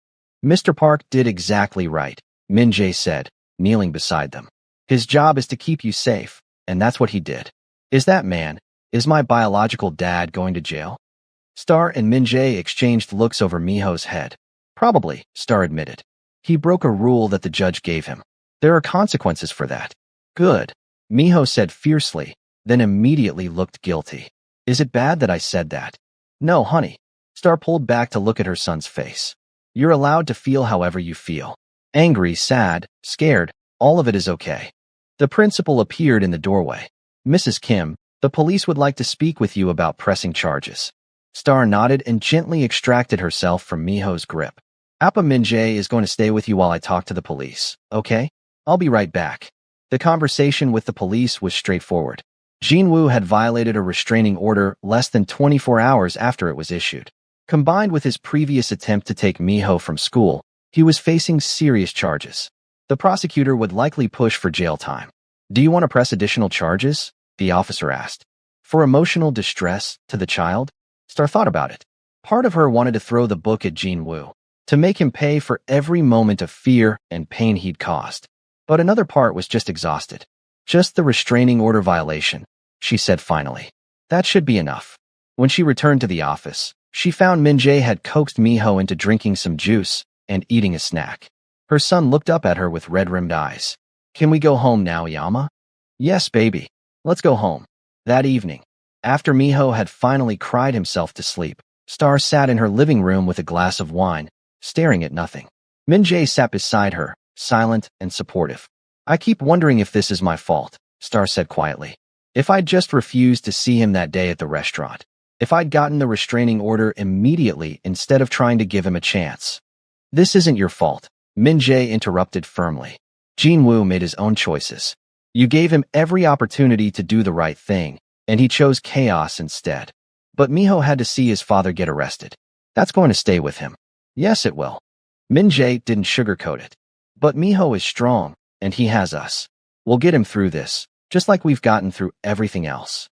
Mr. Park did exactly right, Min-jae said, kneeling beside them. His job is to keep you safe, and that's what he did. Is my biological dad going to jail? Star and Min-jae exchanged looks over Miho's head. Probably, Star admitted. He broke a rule that the judge gave him. There are consequences for that. Good, Miho said fiercely, then immediately looked guilty. Is it bad that I said that? No, honey. Star pulled back to look at her son's face. You're allowed to feel however you feel. Angry, sad, scared, all of it is okay. The principal appeared in the doorway. Mrs. Kim, the police would like to speak with you about pressing charges. Star nodded and gently extracted herself from Miho's grip. Appa Min-jae is going to stay with you while I talk to the police, okay? I'll be right back. The conversation with the police was straightforward. Jinwoo had violated a restraining order less than 24 hours after it was issued. Combined with his previous attempt to take Miho from school, he was facing serious charges. The prosecutor would likely push for jail time. Do you want to press additional charges? The officer asked. For emotional distress to the child? Star thought about it. Part of her wanted to throw the book at Jin-woo, to make him pay for every moment of fear and pain he'd caused. But another part was just exhausted. Just the restraining order violation, she said finally. That should be enough. When she returned to the office, she found Min-jae had coaxed Miho into drinking some juice and eating a snack. Her son looked up at her with red-rimmed eyes. Can we go home now, Yama? Yes, baby. Let's go home. That evening, after Miho had finally cried himself to sleep, Star sat in her living room with a glass of wine, staring at nothing. Min-jae sat beside her, silent and supportive. I keep wondering if this is my fault, Star said quietly. If I'd just refused to see him that day at the restaurant. If I'd gotten the restraining order immediately instead of trying to give him a chance. This isn't your fault, Min-jae interrupted firmly. Jin-woo made his own choices. You gave him every opportunity to do the right thing, and he chose chaos instead. But Miho had to see his father get arrested. That's going to stay with him. Yes, it will. Min-jae didn't sugarcoat it. But Miho is strong, and he has us. We'll get him through this, just like we've gotten through everything else.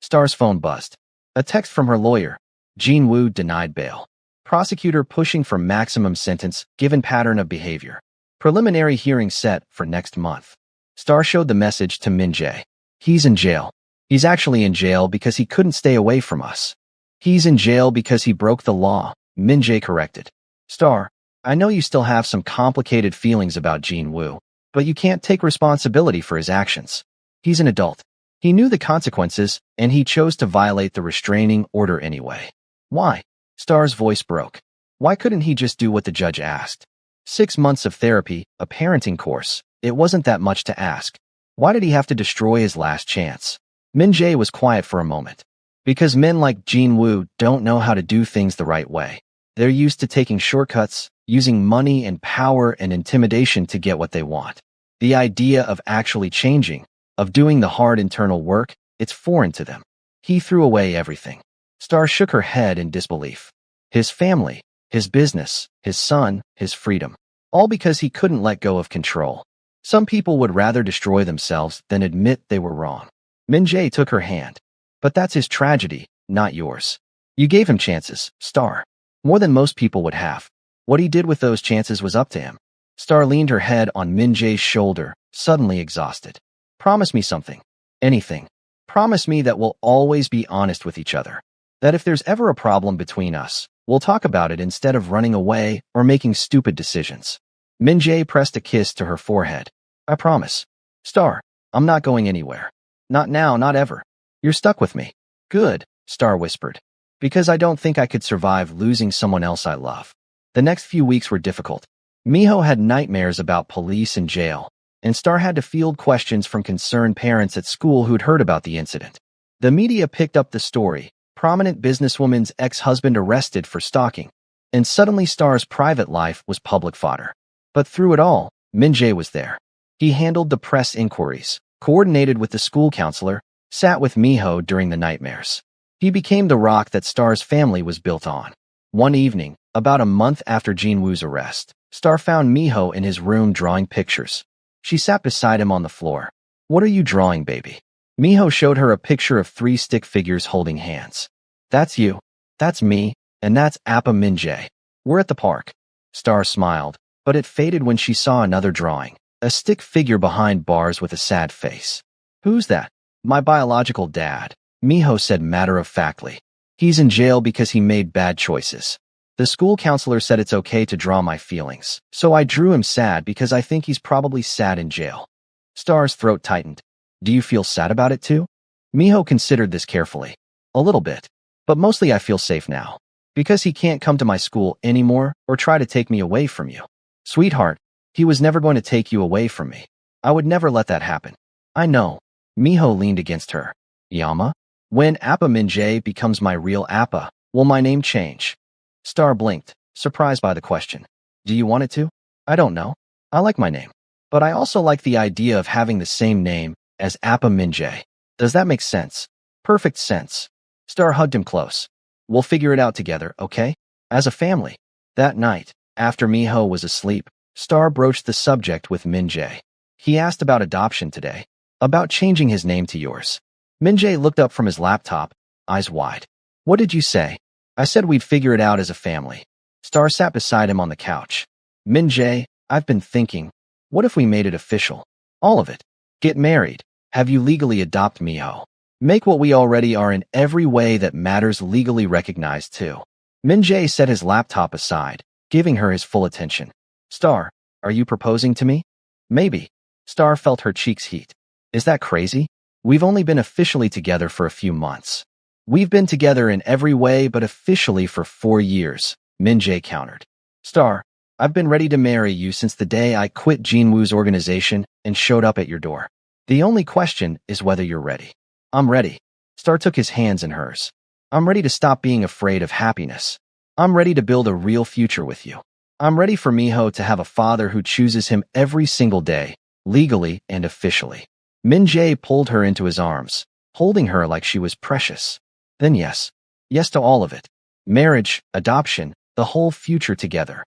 Star's phone buzzed. A text from her lawyer. Jin-woo denied bail. Prosecutor pushing for maximum sentence given pattern of behavior. Preliminary hearing set for next month. Star showed the message to Min-jae. He's in jail. He's actually in jail because he couldn't stay away from us. He's in jail because he broke the law, Min-jae corrected. Star, I know you still have some complicated feelings about Jin-woo, but you can't take responsibility for his actions. He's an adult. He knew the consequences, and he chose to violate the restraining order anyway. Why? Star's voice broke. Why couldn't he just do what the judge asked? 6 months of therapy, a parenting course. It wasn't that much to ask. Why did he have to destroy his last chance? Min-jae was quiet for a moment. Because men like Jin-woo don't know how to do things the right way. They're used to taking shortcuts, using money and power and intimidation to get what they want. The idea of actually changing, of doing the hard internal work, it's foreign to them. He threw away everything. Star shook her head in disbelief. His family, his business, his son, his freedom. All because he couldn't let go of control. Some people would rather destroy themselves than admit they were wrong. Min-jae took her hand. But that's his tragedy, not yours. You gave him chances, Star. More than most people would have. What he did with those chances was up to him. Star leaned her head on Min-jae's shoulder, suddenly exhausted. Promise me something. Anything. Promise me that we'll always be honest with each other. That if there's ever a problem between us, we'll talk about it instead of running away or making stupid decisions. Min-jae pressed a kiss to her forehead. I promise. Star, I'm not going anywhere. Not now, not ever. You're stuck with me. Good, Star whispered. Because I don't think I could survive losing someone else I love. The next few weeks were difficult. Miho had nightmares about police and jail, and Star had to field questions from concerned parents at school who'd heard about the incident. The media picked up the story, prominent businesswoman's ex-husband arrested for stalking, and suddenly Star's private life was public fodder. But through it all, Min-jae was there. He handled the press inquiries, coordinated with the school counselor, sat with Miho during the nightmares. He became the rock that Star's family was built on. One evening, about a month after Jin-woo's arrest, Star found Miho in his room drawing pictures. She sat beside him on the floor. What are you drawing, baby? Miho showed her a picture of 3 stick figures holding hands. That's you, that's me, and that's Appa Min-jae. We're at the park. Star smiled, but it faded when she saw another drawing. A stick figure behind bars with a sad face. Who's that? My biological dad, Miho said matter-of-factly. He's in jail because he made bad choices. The school counselor said it's okay to draw my feelings, so I drew him sad because I think he's probably sad in jail. Star's throat tightened. Do you feel sad about it too? Miho considered this carefully. A little bit. But mostly I feel safe now. Because he can't come to my school anymore or try to take me away from you. Sweetheart, he was never going to take you away from me. I would never let that happen. I know. Miho leaned against her. Yama? When Appa Min-jae becomes my real Appa, will my name change? Star blinked, surprised by the question. Do you want it to? I don't know. I like my name. But I also like the idea of having the same name as Appa Min-jae. Does that make sense? Perfect sense. Star hugged him close. We'll figure it out together, okay? As a family. That night, after Miho was asleep, Star broached the subject with Min-jae. He asked about adoption today. About changing his name to yours. Min-jae looked up from his laptop, eyes wide. What did you say? I said we'd figure it out as a family. Star sat beside him on the couch. Min-jae, I've been thinking, what if we made it official? All of it. Get married. Have you legally adopt Miho. Make what we already are in every way that matters legally recognized too. Min-jae set his laptop aside, giving her his full attention. Star, are you proposing to me? Maybe. Star felt her cheeks heat. Is that crazy? We've only been officially together for a few months. We've been together in every way but officially for 4 years, Min-jae countered. Star, I've been ready to marry you since the day I quit Jinwoo's organization and showed up at your door. The only question is whether you're ready. I'm ready. Star took his hands in hers. I'm ready to stop being afraid of happiness. I'm ready to build a real future with you. I'm ready for Miho to have a father who chooses him every single day, legally and officially. Min-jae pulled her into his arms, holding her like she was precious. Then yes. Yes to all of it. Marriage, adoption, the whole future together.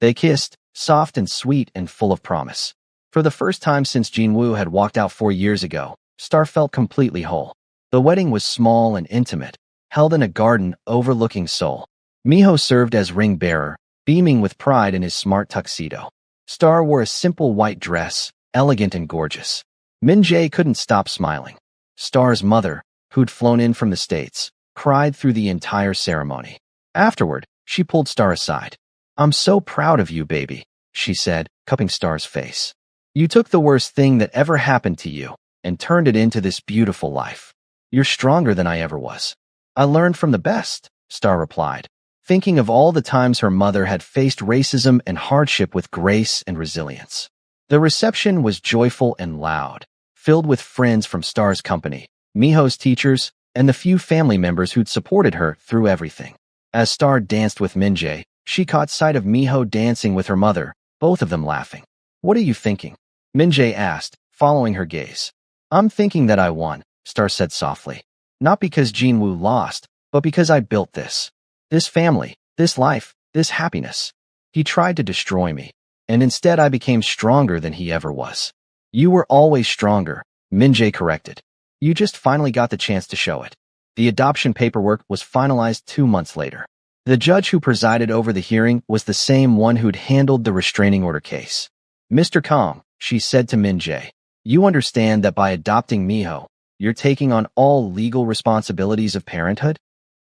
They kissed, soft and sweet and full of promise. For the first time since Jinwoo had walked out 4 years ago, Star felt completely whole. The wedding was small and intimate, held in a garden overlooking Seoul. Miho served as ring bearer, beaming with pride in his smart tuxedo. Star wore a simple white dress, elegant and gorgeous. Min-jae couldn't stop smiling. Star's mother, who'd flown in from the States, cried through the entire ceremony. Afterward, she pulled Star aside. I'm so proud of you, baby, she said, cupping Star's face. You took the worst thing that ever happened to you and turned it into this beautiful life. You're stronger than I ever was. I learned from the best, Star replied, thinking of all the times her mother had faced racism and hardship with grace and resilience. The reception was joyful and loud, filled with friends from Star's company, Miho's teachers, and the few family members who'd supported her through everything. As Star danced with Min-jae, she caught sight of Miho dancing with her mother, both of them laughing. What are you thinking? Min-jae asked, following her gaze. I'm thinking that I won, Star said softly. Not because Jinwoo lost, but because I built this. This family, this life, this happiness. He tried to destroy me, and instead I became stronger than he ever was. You were always stronger, Min-jae corrected. You just finally got the chance to show it. The adoption paperwork was finalized 2 months later. The judge who presided over the hearing was the same one who'd handled the restraining order case. Mr. Kong, she said to Min-jae, you understand that by adopting Miho, you're taking on all legal responsibilities of parenthood?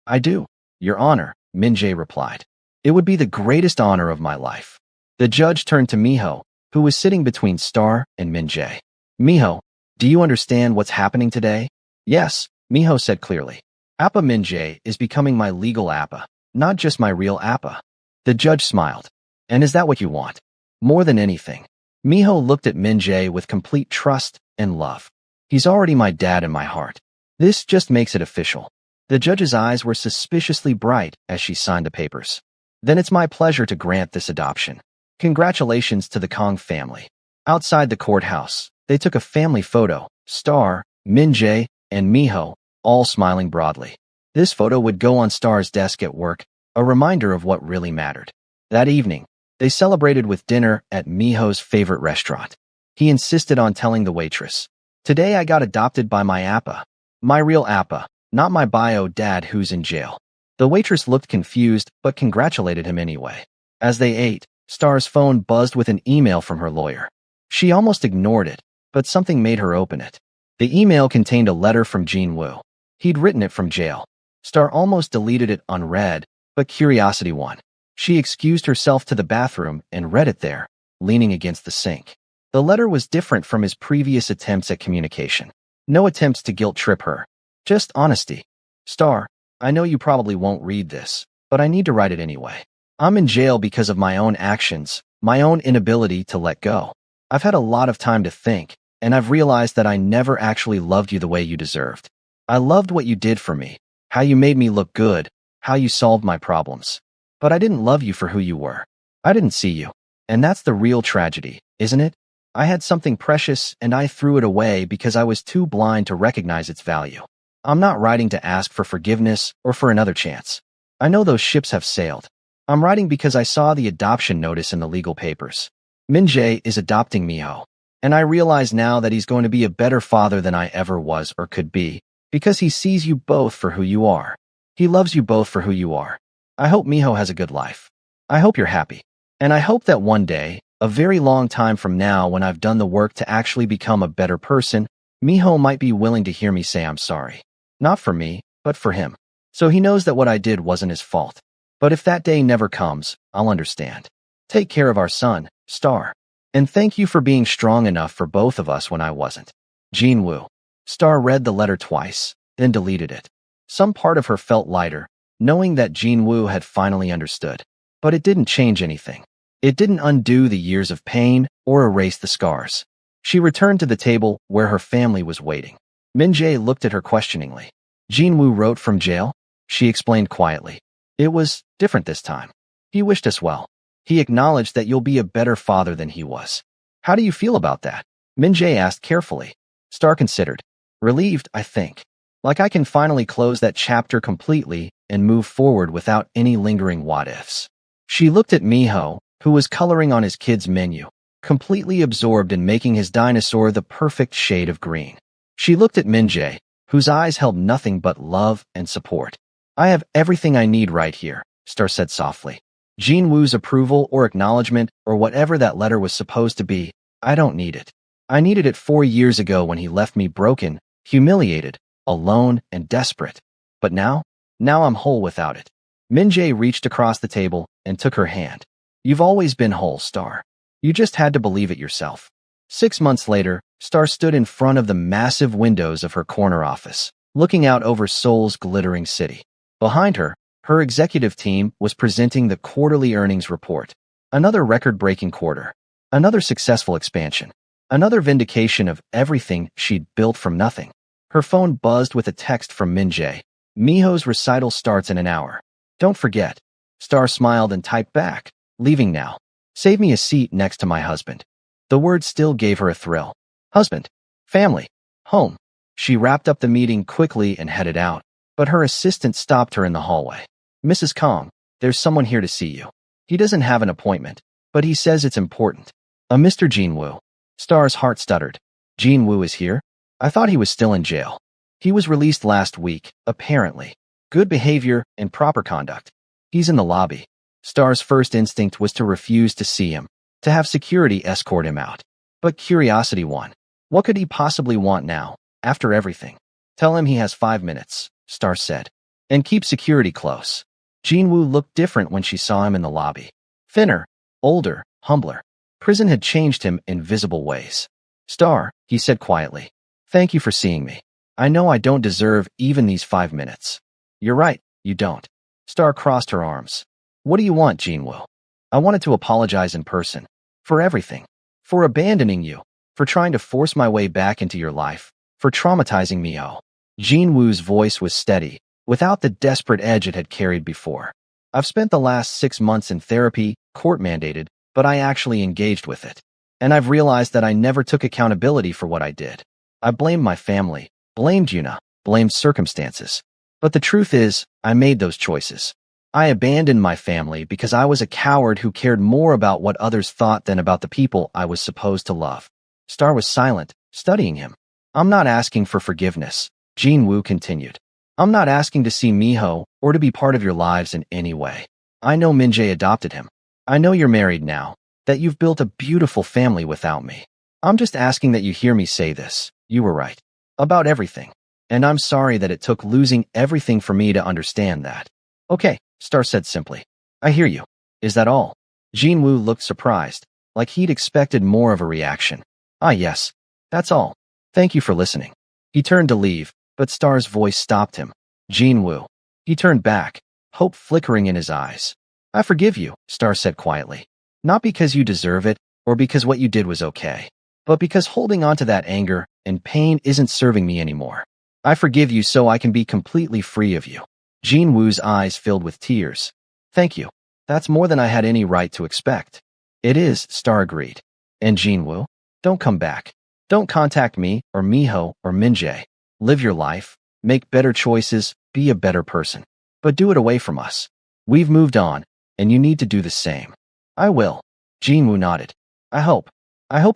I do, Your Honor, Min-jae replied. It would be the greatest honor of my life. The judge turned to Miho, who was sitting between Star and Min-jae. Miho, do you understand what's happening today? Yes, Miho said clearly. Appa Min-jae is becoming my legal Appa, not just my real Appa. The judge smiled. And is that what you want? More than anything. Miho looked at Min-jae with complete trust and love. He's already my dad in my heart. This just makes it official. The judge's eyes were suspiciously bright as she signed the papers. Then it's my pleasure to grant this adoption. Congratulations to the Kong family. Outside the courthouse, they took a family photo, Star, Min-jae, and Miho, all smiling broadly. This photo would go on Star's desk at work, a reminder of what really mattered. That evening, they celebrated with dinner at Miho's favorite restaurant. He insisted on telling the waitress, today I got adopted by my Appa. My real Appa, not my bio dad who's in jail. The waitress looked confused but congratulated him anyway. As they ate, Star's phone buzzed with an email from her lawyer. She almost ignored it, but something made her open it. The email contained a letter from Jinwoo. He'd written it from jail. Star almost deleted it unread, but curiosity won. She excused herself to the bathroom and read it there, leaning against the sink. The letter was different from his previous attempts at communication. No attempts to guilt-trip her. Just honesty. Star, I know you probably won't read this, but I need to write it anyway. I'm in jail because of my own actions, my own inability to let go. I've had a lot of time to think, and I've realized that I never actually loved you the way you deserved. I loved what you did for me, how you made me look good, how you solved my problems. But I didn't love you for who you were. I didn't see you. And that's the real tragedy, isn't it? I had something precious and I threw it away because I was too blind to recognize its value. I'm not writing to ask for forgiveness or for another chance. I know those ships have sailed. I'm writing because I saw the adoption notice in the legal papers. Min-jae is adopting Miho. And I realize now that he's going to be a better father than I ever was or could be, because he sees you both for who you are. He loves you both for who you are. I hope Miho has a good life. I hope you're happy. And I hope that one day, a very long time from now when I've done the work to actually become a better person, Miho might be willing to hear me say I'm sorry. Not for me, but for him. So he knows that what I did wasn't his fault. But if that day never comes, I'll understand. Take care of our son, Star. And thank you for being strong enough for both of us when I wasn't. Jin Woo. Star read the letter twice, then deleted it. Some part of her felt lighter, knowing that Jin Woo had finally understood. But it didn't change anything. It didn't undo the years of pain or erase the scars. She returned to the table where her family was waiting. Min-jae looked at her questioningly. Jin Woo wrote from jail, she explained quietly. It was different this time. He wished us well. He acknowledged that you'll be a better father than he was. How do you feel about that? Min-jae asked carefully. Star considered. Relieved, I think. Like I can finally close that chapter completely and move forward without any lingering what-ifs. She looked at Miho, who was coloring on his kid's menu, completely absorbed in making his dinosaur the perfect shade of green. She looked at Min-jae, whose eyes held nothing but love and support. I have everything I need right here, Star said softly. Jin Woo's approval or acknowledgement or whatever that letter was supposed to be, I don't need it. I needed it 4 years ago when he left me broken, humiliated, alone, and desperate. But now I'm whole without it. Min-jae reached across the table and took her hand. You've always been whole, Star. You just had to believe it yourself. 6 months later, Star stood in front of the massive windows of her corner office, looking out over Seoul's glittering city. Behind her, her executive team was presenting the quarterly earnings report. Another record-breaking quarter. Another successful expansion. Another vindication of everything she'd built from nothing. Her phone buzzed with a text from Min-jae. Miho's recital starts in an hour. Don't forget. Star smiled and typed back. Leaving now. Save me a seat next to my husband. The word still gave her a thrill. Husband. Family. Home. She wrapped up the meeting quickly and headed out, but her assistant stopped her in the hallway. Mrs. Kong, there's someone here to see you. He doesn't have an appointment, but he says it's important. A Mr. Jin Woo. Star's heart stuttered. Jin Woo is here? I thought he was still in jail. He was released last week, apparently. Good behavior and proper conduct. He's in the lobby. Star's first instinct was to refuse to see him, to have security escort him out. But curiosity won. What could he possibly want now, after everything? Tell him he has 5 minutes, Star said. And keep security close. Jin Woo looked different when she saw him in the lobby. Thinner, older, humbler. Prison had changed him in visible ways. Star, he said quietly. Thank you for seeing me. I know I don't deserve even these 5 minutes. You're right, you don't. Star crossed her arms. What do you want, Jin Woo? I wanted to apologize in person. For everything. For abandoning you. For trying to force my way back into your life. For traumatizing Miho. Jin Woo's voice was steady, without the desperate edge it had carried before. I've spent the last 6 months in therapy, court-mandated, but I actually engaged with it. And I've realized that I never took accountability for what I did. I blamed my family, blamed Yuna, blamed circumstances. But the truth is, I made those choices. I abandoned my family because I was a coward who cared more about what others thought than about the people I was supposed to love. Star was silent, studying him. I'm not asking for forgiveness, Jin Woo continued. I'm not asking to see Miho or to be part of your lives in any way. I know Min-jae adopted him. I know you're married now, that you've built a beautiful family without me. I'm just asking that you hear me say this. You were right. About everything. And I'm sorry that it took losing everything for me to understand that. Okay, Star said simply. I hear you. Is that all? Jin Woo looked surprised, like he'd expected more of a reaction. Ah yes, that's all. Thank you for listening. He turned to leave, but Star's voice stopped him. Jin Woo. He turned back, hope flickering in his eyes. I forgive you, Star said quietly. Not because you deserve it, or because what you did was okay, but because holding on to that anger and pain isn't serving me anymore. I forgive you so I can be completely free of you. Jin Woo's eyes filled with tears. Thank you. That's more than I had any right to expect. It is, Star agreed. And Jin Woo? Don't come back. Don't contact me, or Miho, or Min-jae. Live your life, make better choices, be a better person. But do it away from us. We've moved on, and you need to do the same. I will. Jin Woo nodded. I hope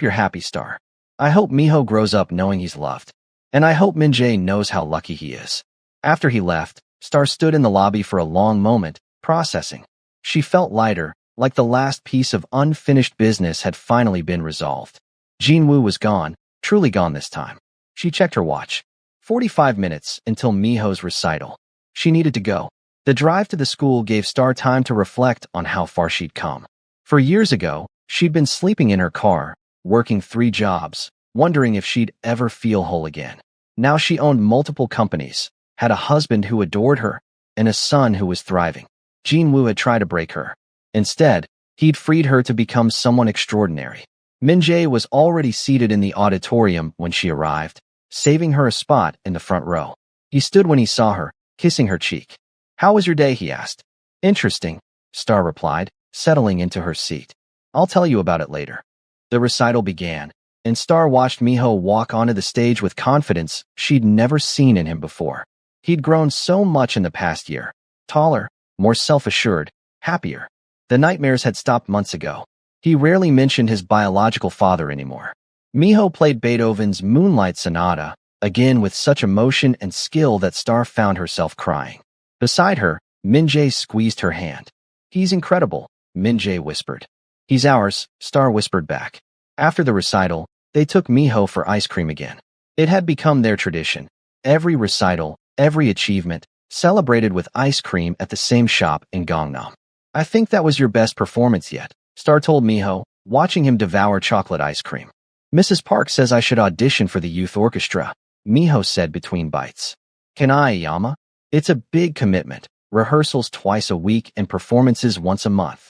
you're happy, Star. I hope Miho grows up knowing he's loved. And I hope Min-jae knows how lucky he is. After he left, Star stood in the lobby for a long moment, Processing. She felt lighter, like the last piece of unfinished business had finally been resolved. Jinwoo was gone, truly gone this time. She checked her watch. 45 minutes until Miho's recital. She needed to go. The drive to the school gave Star time to reflect on how far she'd come. For years ago, she'd been sleeping in her car, working 3 jobs, wondering if she'd ever feel whole again. Now she owned multiple companies, had a husband who adored her, and a son who was thriving. Jinwoo had tried to break her. Instead, he'd freed her to become someone extraordinary. Min-jae was already seated in the auditorium when she arrived, saving her a spot in the front row. He stood when he saw her, kissing her cheek. "How was your day?" he asked. "Interesting," Star replied, settling into her seat. "I'll tell you about it later." The recital began, and Star watched Miho walk onto the stage with confidence she'd never seen in him before. He'd grown so much in the past year. Taller, more self-assured, happier. The nightmares had stopped months ago. He rarely mentioned his biological father anymore. Miho played Beethoven's Moonlight Sonata, again with such emotion and skill that Star found herself crying. Beside her, Min-jae squeezed her hand. "He's incredible," Min-jae whispered. "He's ours," Star whispered back. After the recital, they took Miho for ice cream again. It had become their tradition. Every recital, every achievement, celebrated with ice cream at the same shop in Gangnam. "I think that was your best performance yet," Star told Miho, watching him devour chocolate ice cream. "Mrs. Park says I should audition for the youth orchestra," Miho said between bites. "Can I, Yama? It's a big commitment. Rehearsals twice a week and performances once a month."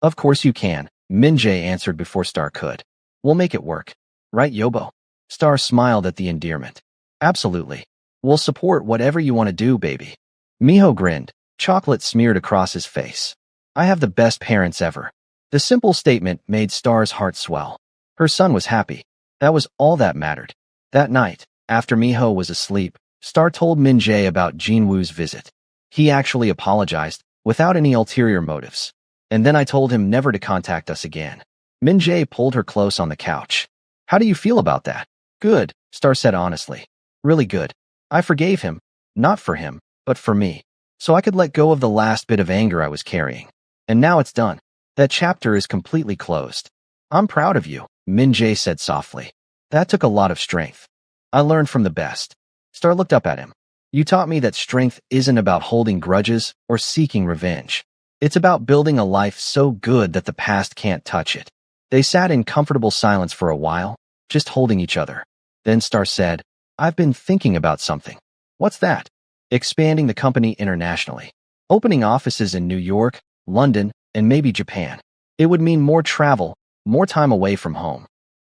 "Of course you can," Min-jae answered before Star could. "We'll make it work. Right, Yobo?" Star smiled at the endearment. "Absolutely. We'll support whatever you want to do, baby." Miho grinned, chocolate smeared across his face. "I have the best parents ever." The simple statement made Star's heart swell. Her son was happy. That was all that mattered. That night, after Miho was asleep, Star told Min-jae about Jinwoo's visit. He actually apologized, without any ulterior motives. "And then I told him never to contact us again." Min-jae pulled her close on the couch. "How do you feel about that?" "Good," Star said honestly. "Really good. I forgave him. Not for him, but for me. So I could let go of the last bit of anger I was carrying. And now it's done. That chapter is completely closed." "I'm proud of you," Min-jae said softly. "That took a lot of strength. I learned from the best." Star looked up at him. "You taught me that strength isn't about holding grudges or seeking revenge. It's about building a life so good that the past can't touch it." They sat in comfortable silence for a while, just holding each other. Then Star said, "I've been thinking about something." "What's that?" "Expanding the company internationally. Opening offices in New York, London, and maybe Japan. It would mean more travel, more time away from home."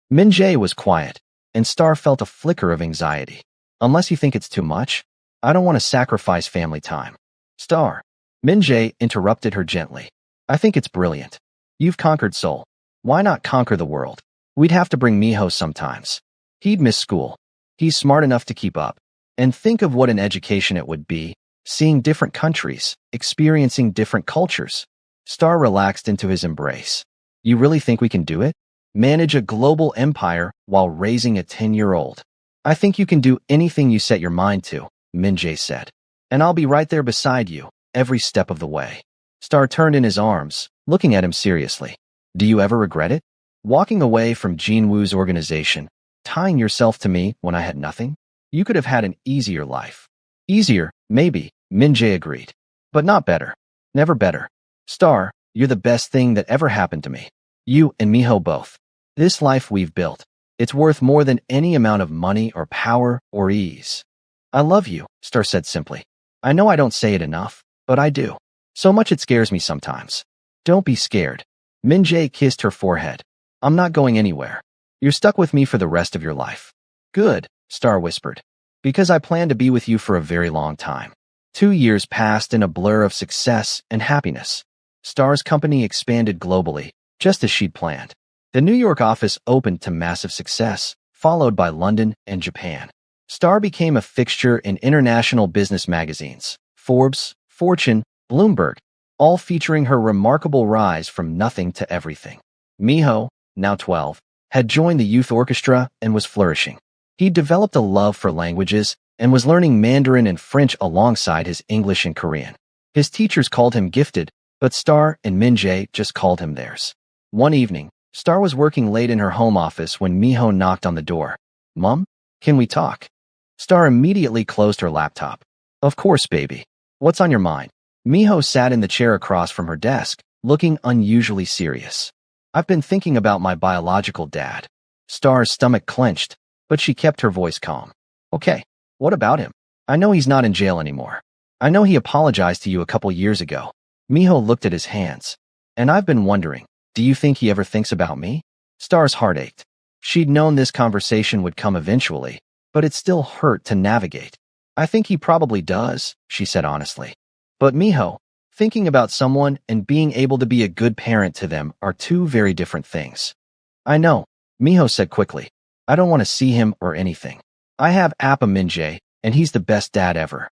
Min-jae was quiet, and Star felt a flicker of anxiety. "Unless you think it's too much, I don't want to sacrifice family time." "Star." Min-jae interrupted her gently. "I think it's brilliant. You've conquered Seoul. Why not conquer the world? We'd have to bring Miho sometimes. He'd miss school. He's smart enough to keep up. And think of what an education it would be, seeing different countries, experiencing different cultures." Star relaxed into his embrace. "You really think we can do it? Manage a global empire while raising a 10-year-old. "I think you can do anything you set your mind to," Min-jae said. "And I'll be right there beside you, every step of the way." Star turned in his arms, looking at him seriously. "Do you ever regret it? Walking away from Jinwoo's organization, tying yourself to me when I had nothing? You could have had an easier life." "Easier, maybe," Min-jae agreed. "But not better. Never better. Star, you're the best thing that ever happened to me. You and Miho both. This life we've built. It's worth more than any amount of money or power or ease." "I love you," Star said simply. "I know I don't say it enough, but I do. So much it scares me sometimes." "Don't be scared." Min-jae kissed her forehead. "I'm not going anywhere. You're stuck with me for the rest of your life." "Good," Star whispered. "Because I plan to be with you for a very long time." 2 years passed in a blur of success and happiness. Star's company expanded globally, just as she'd planned. The New York office opened to massive success, followed by London and Japan. Star became a fixture in international business magazines, Forbes, Fortune, Bloomberg, all featuring her remarkable rise from nothing to everything. Miho, now 12, had joined the youth orchestra and was flourishing. He'd developed a love for languages and was learning Mandarin and French alongside his English and Korean. His teachers called him gifted, but Star and Minjae just called him theirs. One evening, Star was working late in her home office when Miho knocked on the door. "Mom, can we talk?" Star immediately closed her laptop. "Of course, baby. What's on your mind?" Miho sat in the chair across from her desk, looking unusually serious. "I've been thinking about my biological dad." Star's stomach clenched, but she kept her voice calm. "Okay, what about him? I know he's not in jail anymore. I know he apologized to you a couple years ago." Miho looked at his hands. "And I've been wondering, do you think he ever thinks about me?" Star's heart ached. She'd known this conversation would come eventually, but it still hurt to navigate. "I think he probably does," she said honestly. "But Miho, thinking about someone and being able to be a good parent to them are two very different things." "I know," Miho said quickly. "I don't want to see him or anything. I have Appa Minjae, and he's the best dad ever.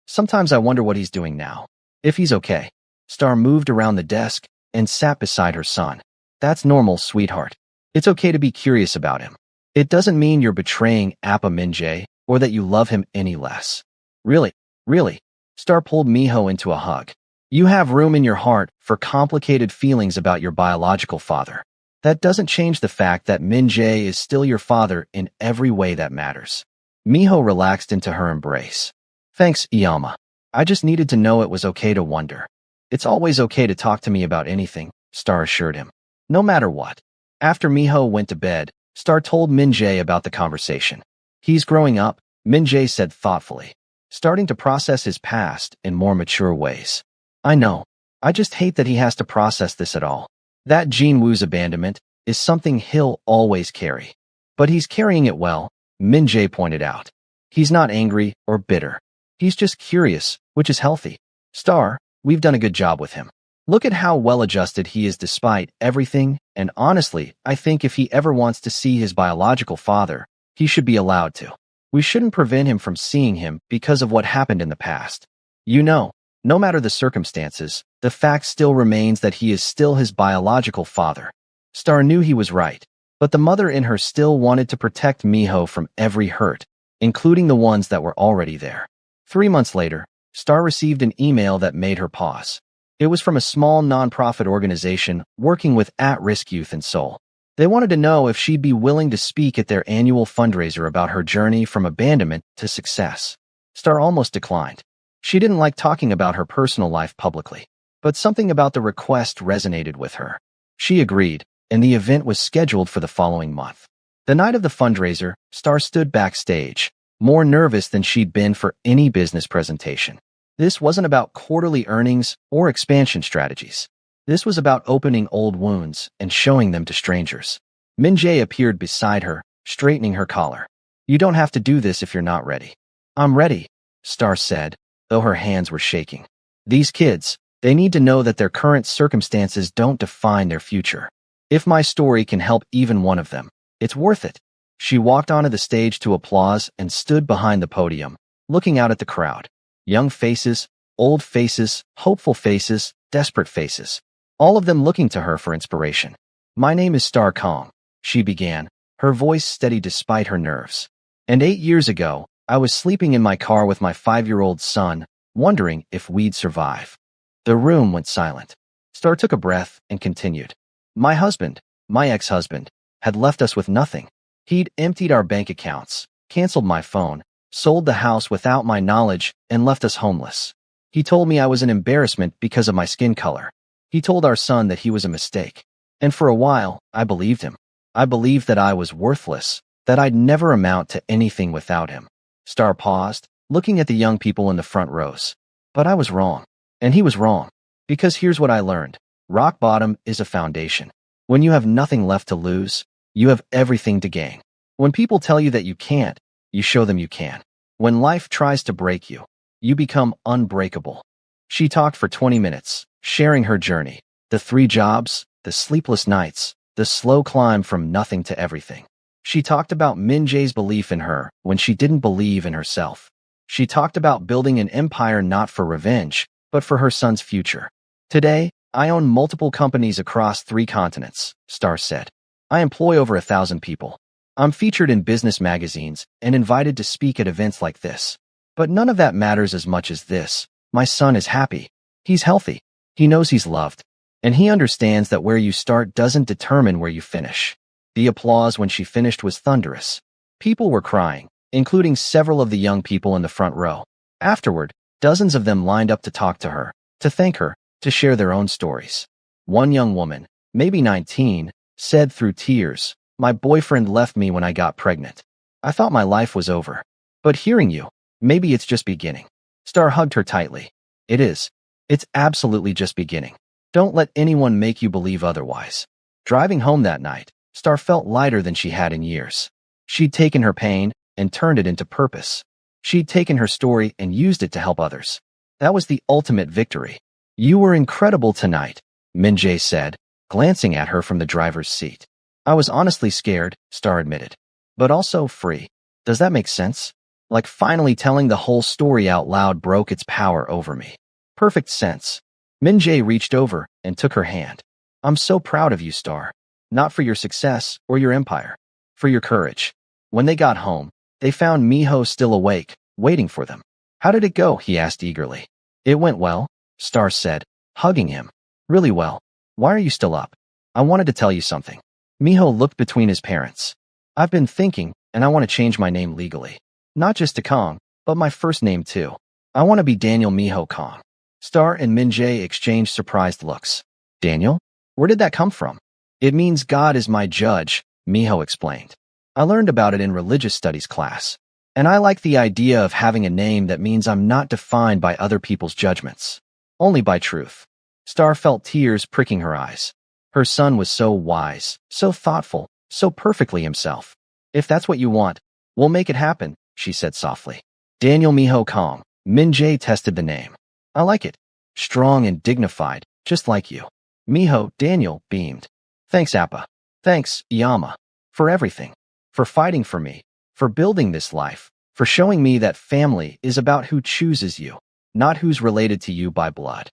Sometimes I wonder what he's doing now. If he's okay." Star moved around the desk and sat beside her son. "That's normal, sweetheart. It's okay to be curious about him. It doesn't mean you're betraying Appa Minjae or that you love him any less." "Really? Really?" Star pulled Miho into a hug. "You have room in your heart for complicated feelings about your biological father. That doesn't change the fact that Minjae is still your father in every way that matters." Miho relaxed into her embrace. "Thanks, Iyama. I just needed to know it was okay to wonder." "It's always okay to talk to me about anything," Star assured him. "No matter what." After Miho went to bed, Star told Minjae about the conversation. "He's growing up," Minjae said thoughtfully, "starting to process his past in more mature ways." "I know. I just hate that he has to process this at all. That Jin Woo's abandonment is something he'll always carry. But he's carrying it well," Minjae pointed out. "He's not angry or bitter. He's just curious, which is healthy. Star, we've done a good job with him. Look at how well-adjusted he is despite everything, and honestly, I think if he ever wants to see his biological father, he should be allowed to. We shouldn't prevent him from seeing him because of what happened in the past. You know, no matter the circumstances, the fact still remains that he is still his biological father." Star knew he was right, but the mother in her still wanted to protect Miho from every hurt, including the ones that were already there. 3 months later, Star received an email that made her pause. It was from a small nonprofit organization working with at-risk youth in Seoul. They wanted to know if she'd be willing to speak at their annual fundraiser about her journey from abandonment to success. Star almost declined. She didn't like talking about her personal life publicly, but something about the request resonated with her. She agreed, and the event was scheduled for the following month. The night of the fundraiser, Star stood backstage, more nervous than she'd been for any business presentation. This wasn't about quarterly earnings or expansion strategies. This was about opening old wounds and showing them to strangers. Minjae appeared beside her, straightening her collar. "You don't have to do this if you're not ready." "I'm ready," Star said, though her hands were shaking. "These kids, they need to know that their current circumstances don't define their future. If my story can help even one of them, it's worth it." She walked onto the stage to applause and stood behind the podium, looking out at the crowd. Young faces, old faces, hopeful faces, desperate faces. All of them looking to her for inspiration. "My name is Star Kong," she began, her voice steady despite her nerves. "And 8 years ago, I was sleeping in my car with my 5-year-old son, wondering if we'd survive." The room went silent. Star took a breath and continued. My ex-husband, had left us with nothing. He'd emptied our bank accounts, canceled my phone, sold the house without my knowledge, and left us homeless. He told me I was an embarrassment because of my skin color. He told our son that he was a mistake. And for a while, I believed him. I believed that I was worthless, that I'd never amount to anything without him. Star paused, looking at the young people in the front rows. But I was wrong. And he was wrong. Because here's what I learned. Rock bottom is a foundation. When you have nothing left to lose, you have everything to gain. When people tell you that you can't, you show them you can. When life tries to break you, you become unbreakable. She talked for 20 minutes, sharing her journey, the 3 jobs, the sleepless nights, the slow climb from nothing to everything. She talked about Minjae's belief in her when she didn't believe in herself. She talked about building an empire not for revenge, but for her son's future. "Today, I own multiple companies across 3 continents," Star said. "I employ over 1,000 people. I'm featured in business magazines and invited to speak at events like this. But none of that matters as much as this. My son is happy. He's healthy. He knows he's loved. And he understands that where you start doesn't determine where you finish. The applause when she finished was thunderous. People were crying, including several of the young people in the front row. Afterward, dozens of them lined up to talk to her, to thank her, to share their own stories. One young woman, maybe 19, said through tears, "My boyfriend left me when I got pregnant. I thought my life was over. But hearing you, maybe it's just beginning." Star hugged her tightly. "It is. It's absolutely just beginning. Don't let anyone make you believe otherwise." Driving home that night, Star felt lighter than she had in years. She'd taken her pain and turned it into purpose. She'd taken her story and used it to help others. That was the ultimate victory. "You were incredible tonight," Min-jae said, glancing at her from the driver's seat. "I was honestly scared," Star admitted. "But also free. Does that make sense? Like finally telling the whole story out loud broke its power over me." "Perfect sense." Min-jae reached over and took her hand. "I'm so proud of you, Star. Not for your success or your empire. For your courage." When they got home, they found Miho still awake, waiting for them. "How did it go?" he asked eagerly. "It went well," Star said, hugging him. "Really well. Why are you still up?" "I wanted to tell you something." Miho looked between his parents. "I've been thinking, and I want to change my name legally. Not just to Kong, but my first name too. I want to be Daniel Miho Kong." Star and Min-jae exchanged surprised looks. "Daniel? Where did that come from?" "It means God is my judge," Miho explained. "I learned about it in religious studies class. And I like the idea of having a name that means I'm not defined by other people's judgments. Only by truth." Star felt tears pricking her eyes. Her son was so wise, so thoughtful, so perfectly himself. "If that's what you want, we'll make it happen," she said softly. "Daniel Miho Kong." Min-jae tested the name. "I like it. Strong and dignified, just like you." Miho, Daniel, beamed. "Thanks, Appa. Thanks, Yama. For everything. For fighting for me. For building this life. For showing me that family is about who chooses you, not who's related to you by blood."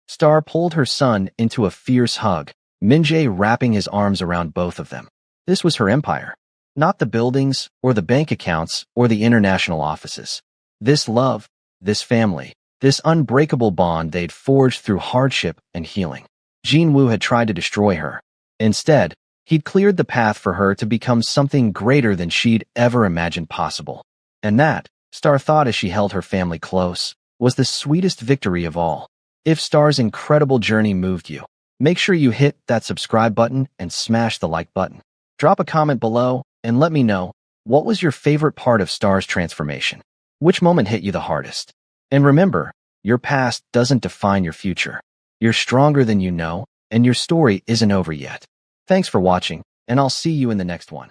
Star pulled her son into a fierce hug, Min-jae wrapping his arms around both of them. This was her empire. Not the buildings, or the bank accounts, or the international offices. This love, this family, this unbreakable bond they'd forged through hardship and healing. Jin-woo had tried to destroy her. Instead, he'd cleared the path for her to become something greater than she'd ever imagined possible. And that, Star thought as she held her family close, was the sweetest victory of all. If Star's incredible journey moved you, make sure you hit that subscribe button and smash the like button. Drop a comment below and let me know, what was your favorite part of Star's transformation? Which moment hit you the hardest? And remember, your past doesn't define your future. You're stronger than you know, and your story isn't over yet. Thanks for watching, and I'll see you in the next one.